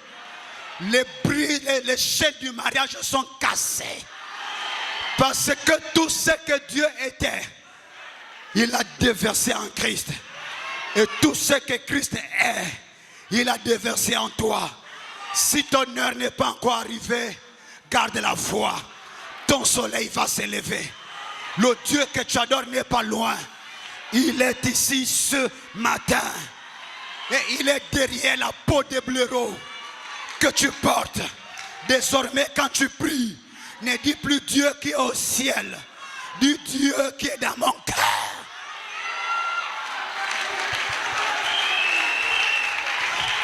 Les chaînes du mariage sont cassées. Parce que tout ce que Dieu était, il a déversé en Christ. Et tout ce que Christ est, il a déversé en toi. Si ton heure n'est pas encore arrivée, garde la foi. Ton soleil va s'élever. Le Dieu que tu adores n'est pas loin. Il est ici ce matin. Et il est derrière la peau de blaireau que tu portes. Désormais, quand tu pries, ne dis plus Dieu qui est au ciel. Dis Dieu qui est dans mon cœur.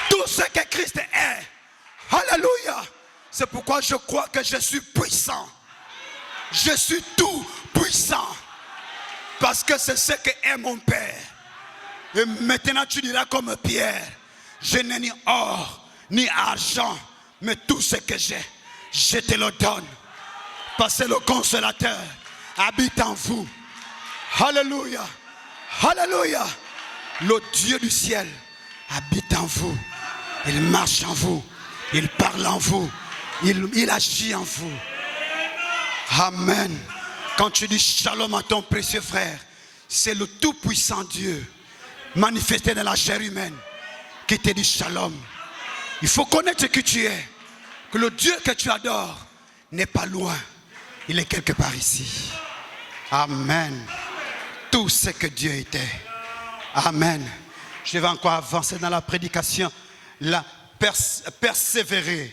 Tout ce que Christ est. Alléluia. C'est pourquoi je crois que je suis puissant. Je suis tout puissant. Parce que c'est ce que est mon Père. Et maintenant tu diras comme Pierre, je n'ai ni or, ni argent, mais tout ce que j'ai, je te le donne. Parce que le consolateur habite en vous. Alléluia. Alléluia. Le Dieu du ciel habite en vous. Il marche en vous. Il parle en vous. Il agit en vous. Amen. Quand tu dis shalom à ton précieux frère, c'est le tout-puissant Dieu manifesté dans la chair humaine qui te dit shalom. Il faut connaître qui tu es. Que le Dieu que tu adores n'est pas loin. Il est quelque part ici. Amen. Tout ce que Dieu était. Amen. Je vais encore avancer dans la prédication. La persévérer.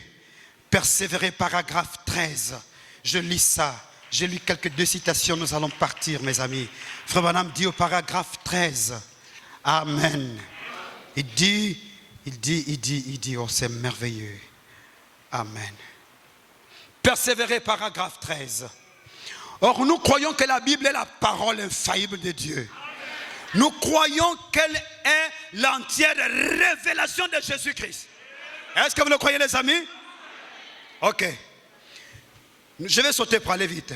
Persévérer, paragraphe 13. Je lis ça. J'ai lu deux citations. Nous allons partir, mes amis. Frère Branham dit au paragraphe 13. Amen. Il dit, oh c'est merveilleux. Amen. Persévérer, paragraphe 13. Or, nous croyons que la Bible est la parole infaillible de Dieu. Nous croyons qu'elle est l'entière révélation de Jésus-Christ. Est-ce que vous le croyez, les amis? Ok. Je vais sauter pour aller vite.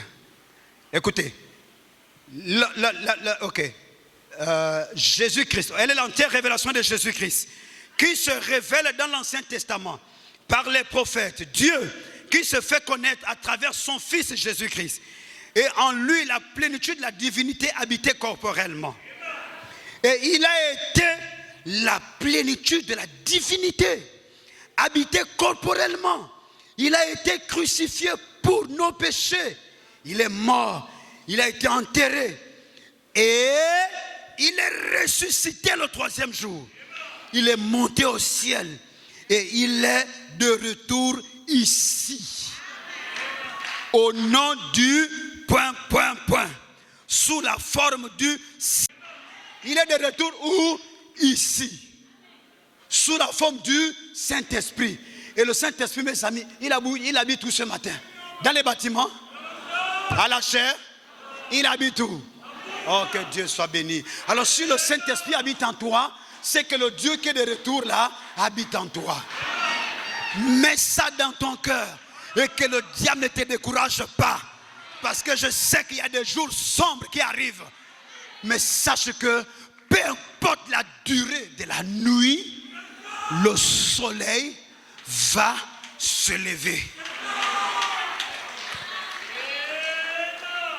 Écoutez. Ok. Jésus-Christ. Elle est l'entière révélation de Jésus-Christ. Qui se révèle dans l'Ancien Testament par les prophètes. Dieu qui se fait connaître à travers son Fils Jésus-Christ. Et en lui, la plénitude de la divinité habitait corporellement. Et il a été la plénitude de la divinité habité corporellement. Il a été crucifié pour nos péchés. Il est mort. Il a été enterré. Et il est ressuscité le 3e jour. Il est monté au ciel. Et il est de retour ici. Au nom du ... Sous la forme du... Il est de retour où? Ici. Sous la forme du Saint-Esprit. Et le Saint-Esprit, mes amis, il habite tout ce matin. Dans les bâtiments, à la chair, il habite où? Oh, que Dieu soit béni. Alors si le Saint-Esprit habite en toi, c'est que le Dieu qui est de retour là, habite en toi. Mets ça dans ton cœur. Et que le diable ne te décourage pas. Parce que je sais qu'il y a des jours sombres qui arrivent. Mais sache que peu importe la durée de la nuit, le soleil va se lever.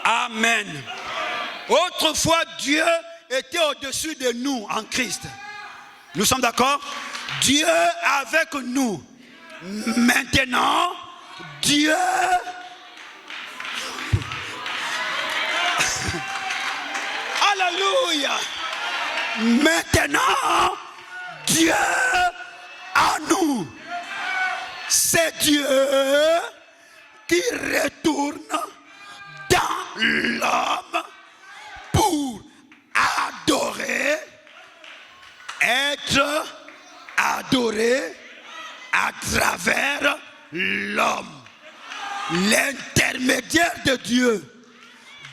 Amen. Autrefois, Dieu était au-dessus de nous en Christ. Nous sommes d'accord? Dieu est avec nous. Maintenant, Dieu... Alléluia. Maintenant, Dieu en nous. C'est Dieu qui retourne dans l'homme pour adorer, être adoré à travers l'homme. L'intermédiaire de Dieu.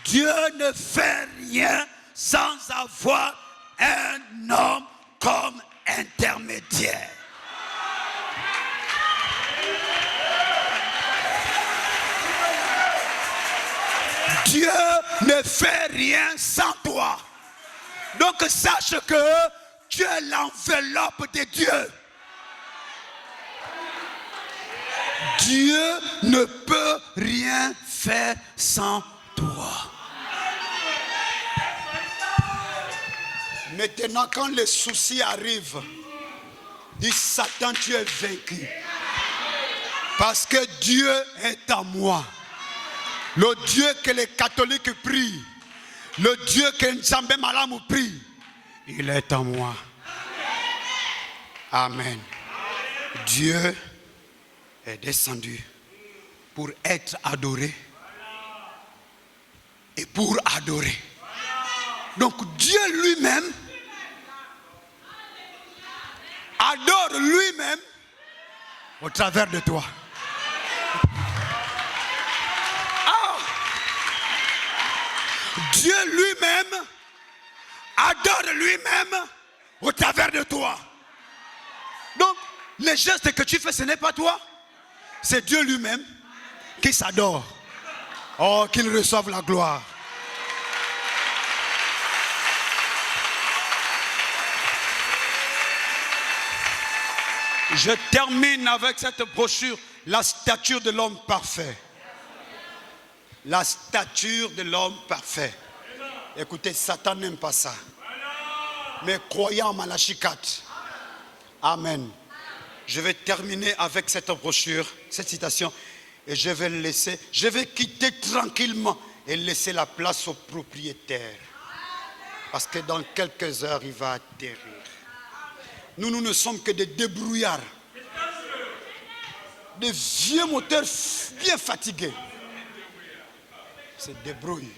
Dieu ne fait rien sans avoir un homme comme intermédiaire. Dieu ne fait rien sans toi. Donc sache que tu es l'enveloppe de Dieu. Dieu ne peut rien faire sans toi. Maintenant, quand les soucis arrivent, dis Satan, tu es vaincu. Parce que Dieu est en moi. Le Dieu que les catholiques prient, le Dieu que Nzambe Malamu prie, il est en moi. Amen. Dieu est descendu pour être adoré et pour adorer. Donc Dieu lui-même adore lui-même au travers de toi. Dieu lui-même adore lui-même au travers de toi. Donc, les gestes que tu fais, ce n'est pas toi. C'est Dieu lui-même qui s'adore. Oh, qu'il reçoive la gloire. Je termine avec cette brochure, la stature de l'homme parfait. La stature de l'homme parfait. Écoutez, Satan n'aime pas ça. Mais croyant en Malachie 4. Amen. Je vais terminer avec cette brochure, cette citation, et je vais le laisser. Je vais quitter tranquillement et laisser la place au propriétaire. Parce que dans quelques heures, il va atterrir. Nous ne sommes que des débrouillards. Des vieux moteurs bien fatigués. C'est débrouille.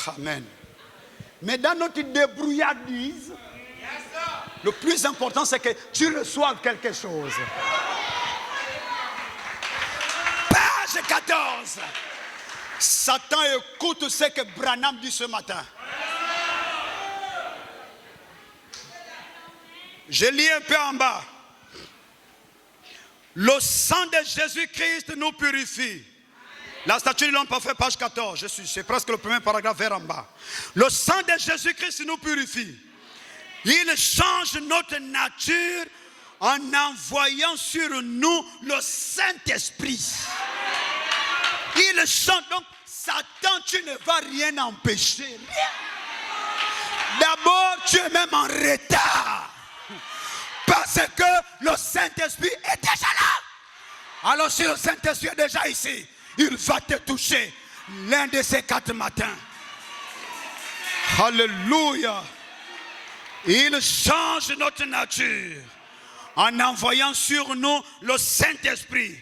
Amen. Mais dans notre débrouillardise, le plus important c'est que tu reçoives quelque chose. Page 14. Satan écoute ce que Branham dit ce matin. Je lis un peu en bas. Le sang de Jésus-Christ nous purifie. La statue de l'homme parfait, page 14. C'est presque le premier paragraphe vers en bas. Le sang de Jésus-Christ nous purifie. Il change notre nature en envoyant sur nous le Saint-Esprit. Il change. Donc, Satan, tu ne vas rien empêcher. Rien. D'abord, tu es même en retard. Parce que le Saint-Esprit est déjà là. Alors, si le Saint-Esprit est déjà ici, il va te toucher l'un de ces 4 matins. Alléluia. Il change notre nature en envoyant sur nous le Saint-Esprit.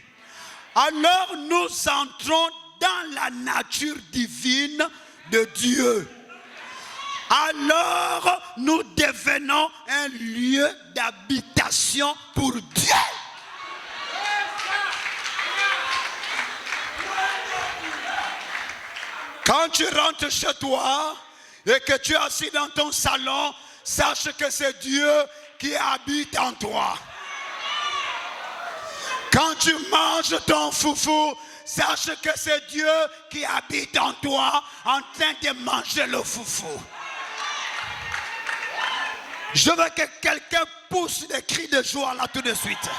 Alors nous entrons dans la nature divine de Dieu. Alors nous devenons un lieu d'habitation pour Dieu. Quand tu rentres chez toi et que tu es assis dans ton salon, sache que c'est Dieu qui habite en toi. Quand tu manges ton foufou, sache que c'est Dieu qui habite en toi en train de manger le foufou. Je veux que quelqu'un pousse des cris de joie là tout de suite.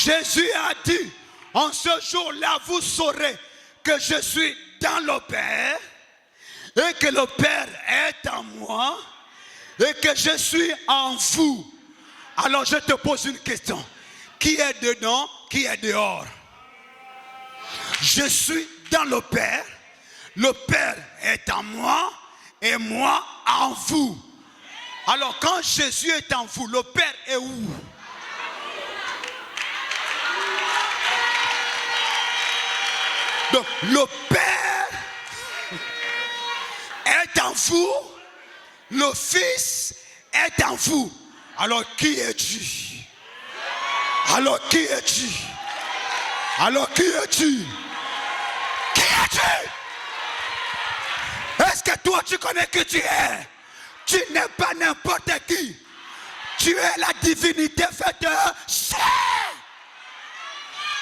Jésus a dit, en ce jour-là, vous saurez que je suis dans le Père et que le Père est en moi et que je suis en vous. Alors je te pose une question. Qui est dedans, qui est dehors? Je suis dans le Père est en moi et moi en vous. Alors quand Jésus est en vous, le Père est où? Donc le Père est en vous, le Fils est en vous. Alors qui es-tu? Alors qui es-tu? Alors qui es-tu? Qui es-tu? Est-ce que toi tu connais qui tu es? Tu n'es pas n'importe qui. Tu es la divinité faite chair.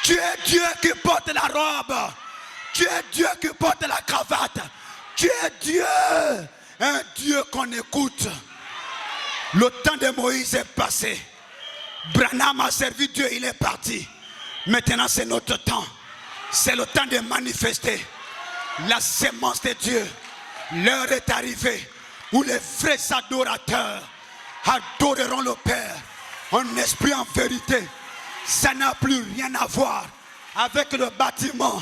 Tu es Dieu qui porte la robe. Tu es Dieu qui porte la cravate. Tu es Dieu. Un Dieu qu'on écoute. Le temps de Moïse est passé. Branham a servi Dieu, il est parti. Maintenant c'est notre temps. C'est le temps de manifester la sémence de Dieu. L'heure est arrivée où les vrais adorateurs adoreront le Père en esprit, en vérité. Ça n'a plus rien à voir avec le bâtiment.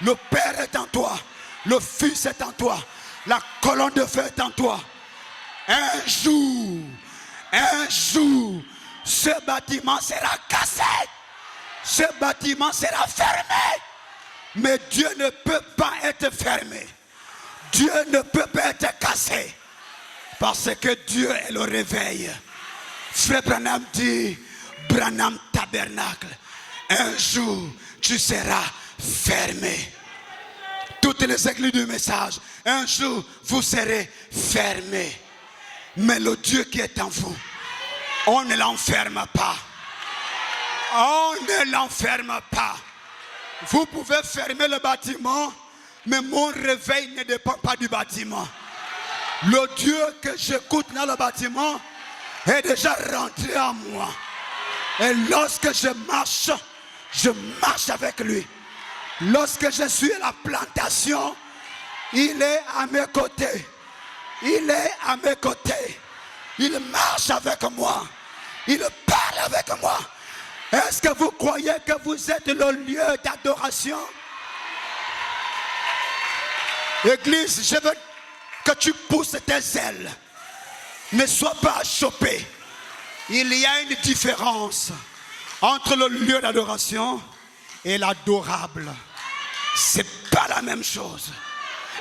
Le Père est en toi, le Fils est en toi, la colonne de feu est en toi. Un jour, ce bâtiment sera cassé. Ce bâtiment sera fermé. Mais Dieu ne peut pas être fermé. Dieu ne peut pas être cassé. Parce que Dieu est le réveil. Frère Branham dit, Branham tabernacle, un jour tu seras fermé. Toutes les églises du message, un jour vous serez fermés. Mais le Dieu qui est en vous, on ne l'enferme pas. On ne l'enferme pas. Vous pouvez fermer le bâtiment, mais mon réveil ne dépend pas du bâtiment. Le Dieu que j'écoute dans le bâtiment est déjà rentré en moi. Et lorsque je marche avec lui. Lorsque je suis à la plantation, il est à mes côtés. Il est à mes côtés. Il marche avec moi. Il parle avec moi. Est-ce que vous croyez que vous êtes le lieu d'adoration? Église, je veux que tu pousses tes ailes. Ne sois pas chopé. Il y a une différence entre le lieu d'adoration et l'adorable. C'est pas la même chose.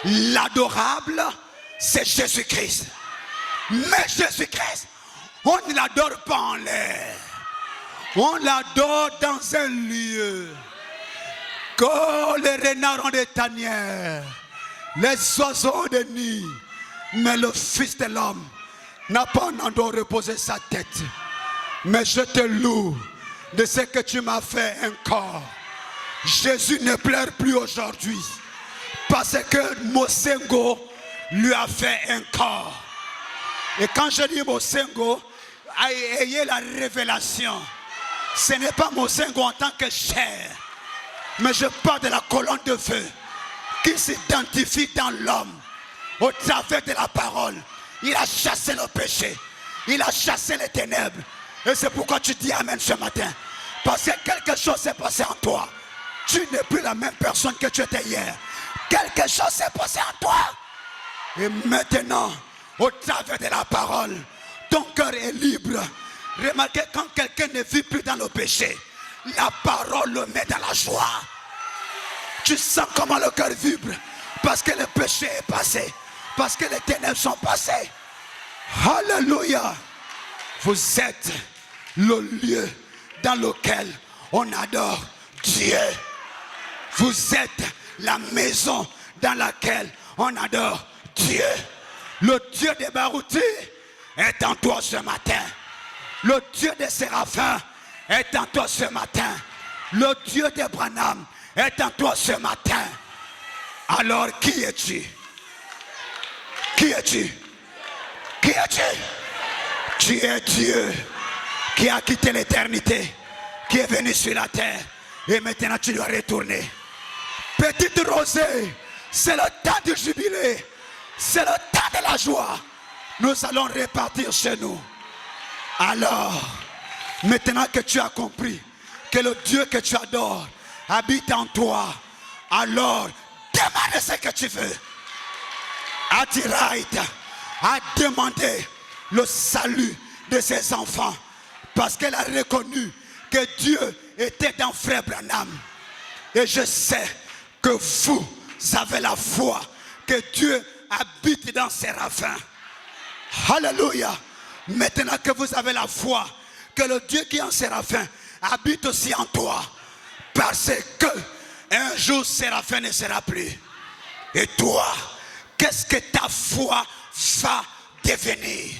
L'adorable, c'est Jésus-Christ. Mais Jésus-Christ, on ne l'adore pas en l'air. On l'adore dans un lieu. Que les renards ont des tanières, les oiseaux ont des nids. Mais le Fils de l'homme n'a pas un endroit où reposer sa tête. Mais je te loue de ce que tu m'as fait encore. Jésus ne pleure plus aujourd'hui parce que Mosengo lui a fait un corps. Et quand je dis Mosengo, ayez la révélation. Ce n'est pas Mosengo en tant que chair, mais je parle de la colonne de feu qui s'identifie dans l'homme au travers de la parole. Il a chassé le péché, il a chassé les ténèbres. Et c'est pourquoi tu dis Amen ce matin. Parce que quelque chose s'est passé en toi. Tu n'es plus la même personne que tu étais hier. Quelque chose s'est passé en toi. Et maintenant, au travers de la parole, ton cœur est libre. Remarquez, quand quelqu'un ne vit plus dans le péché, la parole le met dans la joie. Tu sens comment le cœur vibre. Parce que le péché est passé. Parce que les ténèbres sont passées. Alléluia. Vous êtes le lieu dans lequel on adore Dieu. Vous êtes la maison dans laquelle on adore Dieu. Le Dieu des Barouti est en toi ce matin. Le Dieu des Séraphins est en toi ce matin. Le Dieu des Branham est en toi ce matin. Alors qui es-tu? Qui es-tu? Qui es-tu? Tu es Dieu qui a quitté l'éternité, qui est venu sur la terre. Et maintenant tu dois retourner. Petite rosée, c'est le temps du jubilé. C'est le temps de la joie. Nous allons repartir chez nous. Alors, maintenant que tu as compris que le Dieu que tu adores habite en toi, alors demande ce que tu veux. Adiraït a demandé le salut de ses enfants parce qu'elle a reconnu que Dieu était dans Frère Branham. Et je sais que vous avez la foi que Dieu habite dans Séraphin. Alléluia. Maintenant que vous avez la foi que le Dieu qui est en Séraphin habite aussi en toi, parce que un jour Séraphin ne sera plus. Et toi, qu'est-ce que ta foi va devenir?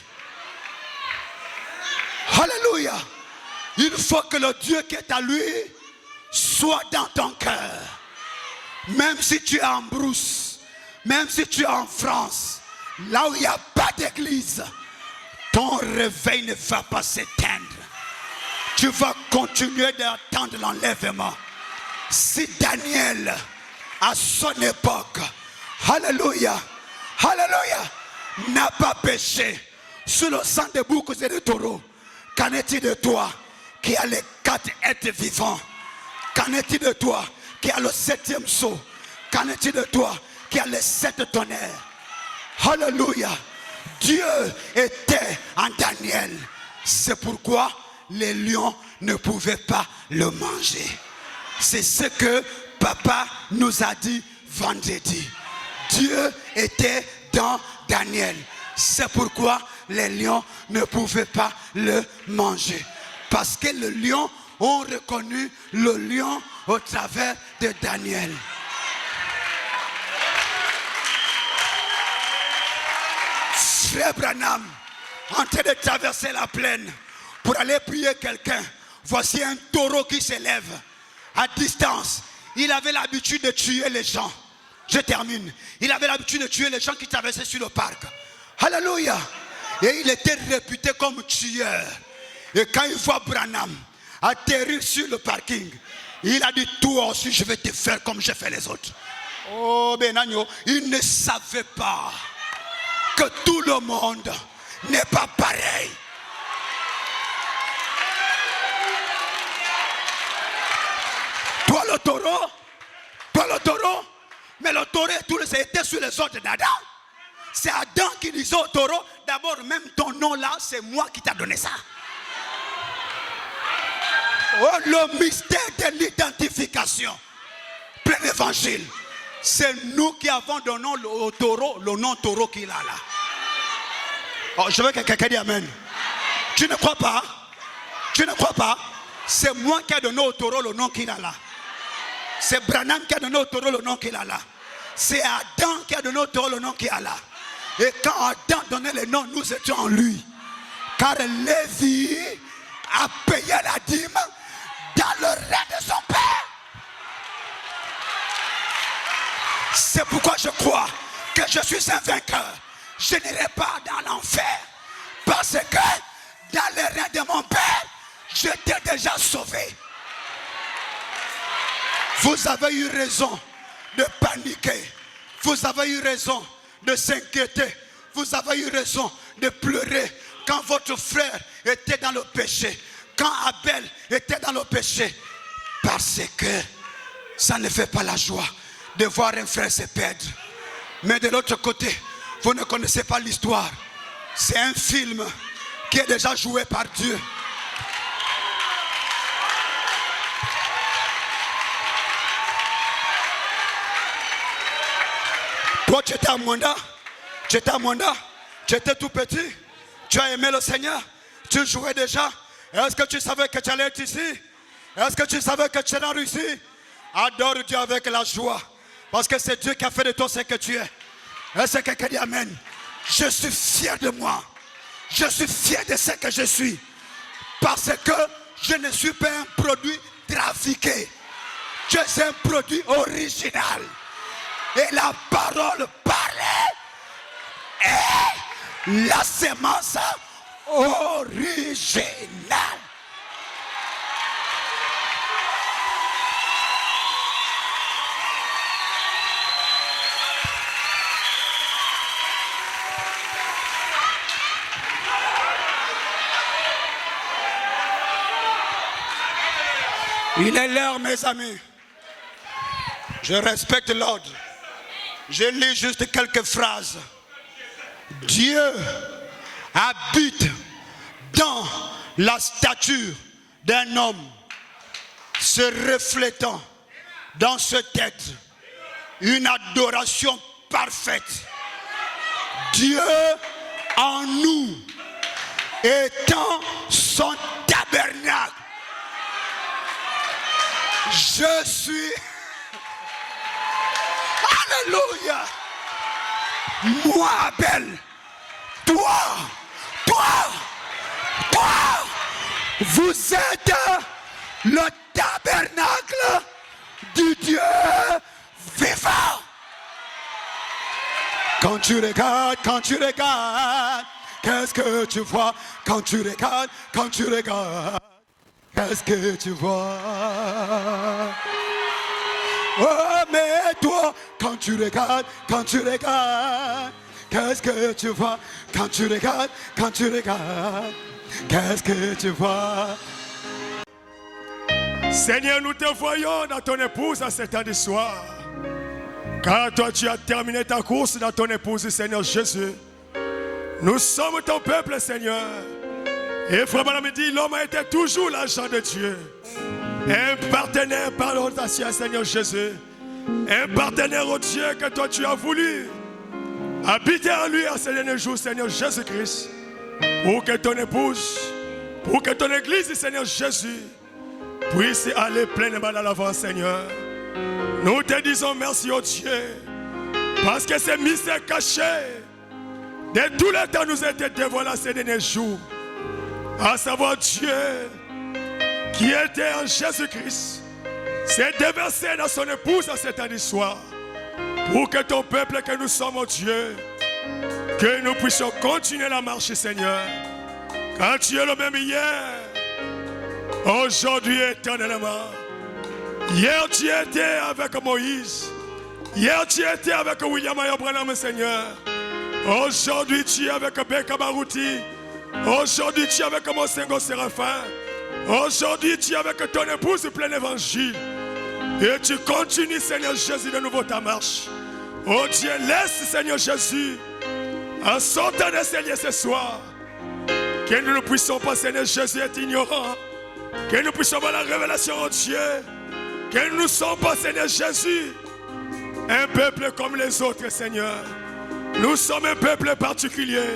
Alléluia. Il faut que le Dieu qui est à lui soit dans ton cœur. Même si tu es en brousse, même si tu es en France, là où il n'y a pas d'église, ton réveil ne va pas s'éteindre. Tu vas continuer d'attendre l'enlèvement. Si Daniel, à son époque, alléluia, alléluia, n'a pas péché sous le sang de boucs et de taureaux, qu'en est-il de toi qui a les 4 êtres vivants? Qu'en est-il de toi qui a le 7e sceau? Qu'en est-il de toi qui a les 7 tonnerres? Alléluia. Dieu était en Daniel. C'est pourquoi les lions ne pouvaient pas le manger. C'est ce que papa nous a dit vendredi. Dieu était dans Daniel. C'est pourquoi les lions ne pouvaient pas le manger. Parce que les lions ont reconnu le lion au travers de Daniel. Frère Branham, en train de traverser la plaine pour aller prier quelqu'un, voici un taureau qui s'élève à distance. Il avait l'habitude de tuer les gens. Je termine. Il avait l'habitude de tuer les gens qui traversaient sur le parc. Alléluia. Et il était réputé comme tueur. Et quand il voit Branham atterrir sur le parking, il a dit, toi aussi je vais te faire comme j'ai fait les autres. Oh Benagno, il ne savait pas que tout le monde n'est pas pareil. Toi le taureau, mais le taureau et tout le était sur les ordres d'Adam. C'est Adam qui disait au taureau, d'abord même ton nom là, c'est moi qui t'a donné ça. Oh, le mystère de l'identification. Plein évangile. C'est nous qui avons donné au taureau le nom taureau qu'il a là. Oh, je veux que quelqu'un dise amen. Tu ne crois pas? Tu ne crois pas? C'est moi qui ai donné au taureau le nom qu'il a là. C'est Branham qui a donné au taureau le nom qu'il a là. C'est Adam qui a donné au taureau le nom qu'il a là. Et quand Adam donnait le nom, nous étions en lui. Car Lévi a payé la dîme dans le règne de son père. C'est pourquoi je crois que je suis un vainqueur. Je n'irai pas dans l'enfer. Parce que dans le règne de mon père, j'étais déjà sauvé. Vous avez eu raison de paniquer. Vous avez eu raison de s'inquiéter. Vous avez eu raison de pleurer quand votre frère était dans le péché. Quand Abel était dans le péché. Parce que ça ne fait pas la joie de voir un frère se perdre. Mais de l'autre côté, vous ne connaissez pas l'histoire. C'est un film qui est déjà joué par Dieu. Toi, tu étais à Mwanda, tu étais tout petit, tu as aimé le Seigneur, tu jouais déjà. Est-ce que tu savais que tu allais être ici? Est-ce que tu savais que tu seras ici? Adore Dieu avec la joie, parce que c'est Dieu qui a fait de toi ce que tu es. Est-ce que quelqu'un dit amen? Je suis fier de moi, je suis fier de ce que je suis, parce que je ne suis pas un produit trafiqué, je suis un produit original. Et la parole parlait est la sémence originale. Il est l'heure, mes amis. Je respecte l'ordre. Je lis juste quelques phrases. Dieu habite dans la stature d'un homme, se reflétant dans cet être une adoration parfaite. Dieu en nous étant son tabernacle. Je suis... Alléluia. Moi, Abel, toi, vous êtes le tabernacle du Dieu vivant. Quand tu regardes, qu'est-ce que tu vois? Quand tu regardes, qu'est-ce que tu vois? Oh, mais toi, quand tu regardes, qu'est-ce que tu vois? Quand tu regardes, qu'est-ce que tu vois? Seigneur, nous te voyons dans ton épouse à cet heure du soir. Car toi, tu as terminé ta course dans ton épouse, Seigneur Jésus. Nous sommes ton peuple, Seigneur. Et Frère Branham dit, l'homme a été toujours l'agent de Dieu. Un partenaire par l'audacieux, Seigneur Jésus. Un partenaire au Dieu que toi, tu as voulu habiter en lui à ce dernier jour, Seigneur Jésus-Christ. Pour que ton épouse, pour que ton église, Seigneur Jésus, puisse aller pleinement à l'avant, Seigneur. Nous te disons merci, oh Dieu, parce que ces mystères cachés de tous les temps nous ont été dévoilés ces derniers jours. À savoir Dieu qui était en Jésus-Christ s'est déversé dans son épouse à cet année soir pour que ton peuple que nous sommes, oh Dieu, que nous puissions continuer la marche, Seigneur. Car tu es le même hier, aujourd'hui éternellement. Hier tu étais avec Moïse. Hier tu étais avec William Branham, Seigneur. Aujourd'hui tu es avec Beka Baruti. Aujourd'hui tu es avec Monsengo Séraphin. Aujourd'hui tu es avec ton épouse plein évangile. Et tu continues, Seigneur Jésus, de nouveau ta marche. Oh Dieu, laisse, Seigneur Jésus, en sortant de ces lieux ce soir, que nous ne puissions pas, Seigneur Jésus, être ignorants. Que nous puissions avoir la révélation, oh Dieu. Que nous ne sommes pas, Seigneur Jésus, un peuple comme les autres, Seigneur. Nous sommes un peuple particulier.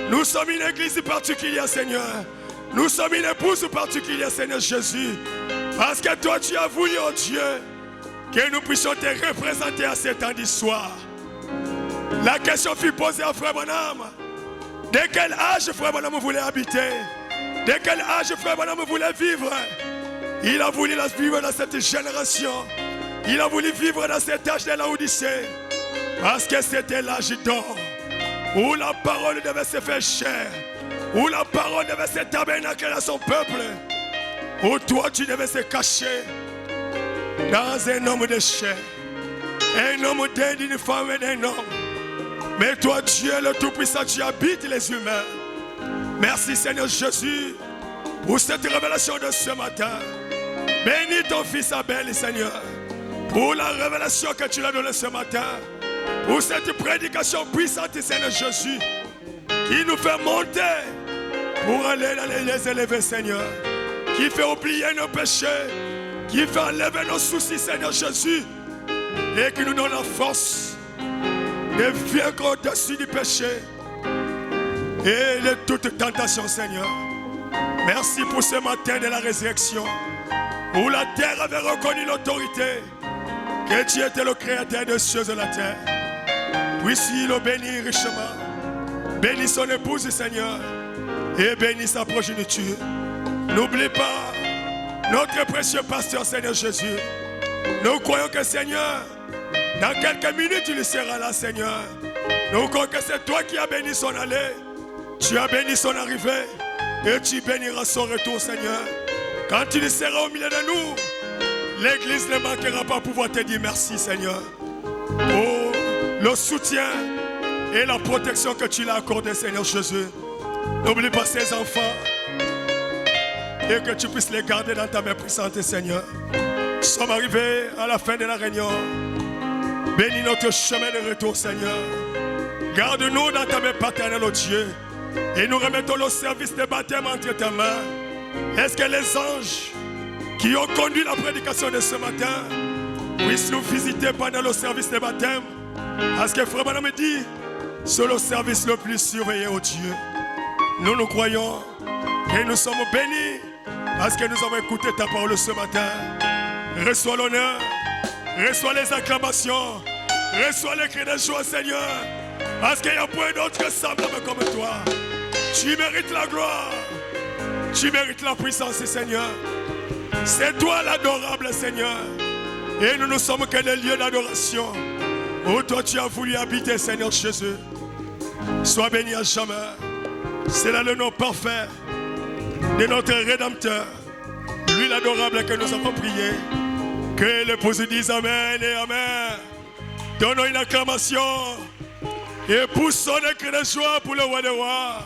Nous sommes une église particulière, Seigneur. Nous sommes une épouse particulière, Seigneur Jésus. Parce que toi, tu as voulu, oh Dieu, que nous puissions te représenter à cet temps d'histoire. La question fut posée à Frère Branham. De quel âge Frère Branham voulait habiter? De quel âge Frère Branham voulait vivre? Il a voulu vivre dans cette génération. Il a voulu vivre dans cet âge de la Odyssée. Parce que c'était l'âge d'or. Où la parole devait se faire chair. Où la parole devait se tabernacler à son peuple. Où toi tu devais se cacher dans un homme de chair. Un homme d'une femme et d'un homme. Mais toi Dieu le Tout-Puissant, tu habites les humains. Merci Seigneur Jésus pour cette révélation de ce matin. Bénis ton fils Abel, Seigneur, pour la révélation que tu l'as donnée ce matin. Pour cette prédication puissante, Seigneur Jésus, qui nous fait monter pour aller les élever, Seigneur. Qui fait oublier nos péchés, qui fait enlever nos soucis, Seigneur Jésus, et qui nous donne la force de vaincre au-dessus du péché et de toute tentation, Seigneur. Merci pour ce matin de la résurrection, où la terre avait reconnu l'autorité, que tu étais le créateur des cieux et de la terre. Puisses-tu le bénir richement. Bénis son épouse, Seigneur, et bénis sa progéniture. N'oublie pas notre précieux pasteur, Seigneur Jésus. Nous croyons que, Seigneur, dans quelques minutes, il sera là, Seigneur. Nous croyons que c'est toi qui as béni son aller. Tu as béni son arrivée. Et tu béniras son retour, Seigneur. Quand il sera au milieu de nous, l'Église ne manquera pas pouvoir te dire merci, Seigneur, pour le soutien et la protection que tu l'as accordé, Seigneur Jésus. N'oublie pas ses enfants. et que tu puisses les garder dans ta main puissante, Seigneur. Nous sommes arrivés à la fin de la réunion. Bénis notre chemin de retour, Seigneur. Garde-nous dans ta main paternelle, oh Dieu. Et nous remettons le service de baptême entre tes mains. Est-ce que les anges qui ont conduit la prédication de ce matin puissent nous visiter pendant le service de baptême? Parce que Frère Branham me dit, c'est le service le plus surveillé, oh Dieu. Nous croyons et nous sommes bénis parce que nous avons écouté ta parole ce matin. Reçois l'honneur, reçois les acclamations, reçois les cris de joie, Seigneur. Parce qu'il n'y a point d'autre semblable comme toi. Tu mérites la gloire, tu mérites la puissance, Seigneur. C'est toi l'adorable, Seigneur. Et nous ne sommes que des lieux d'adoration où toi tu as voulu habiter, Seigneur Jésus. Sois béni à jamais. C'est là le nom parfait de notre Rédempteur, lui l'adorable que nous avons prié. Que l'épouse dise Amen et Amen. Donnons une acclamation et poussons des cris de joie pour le roi des rois.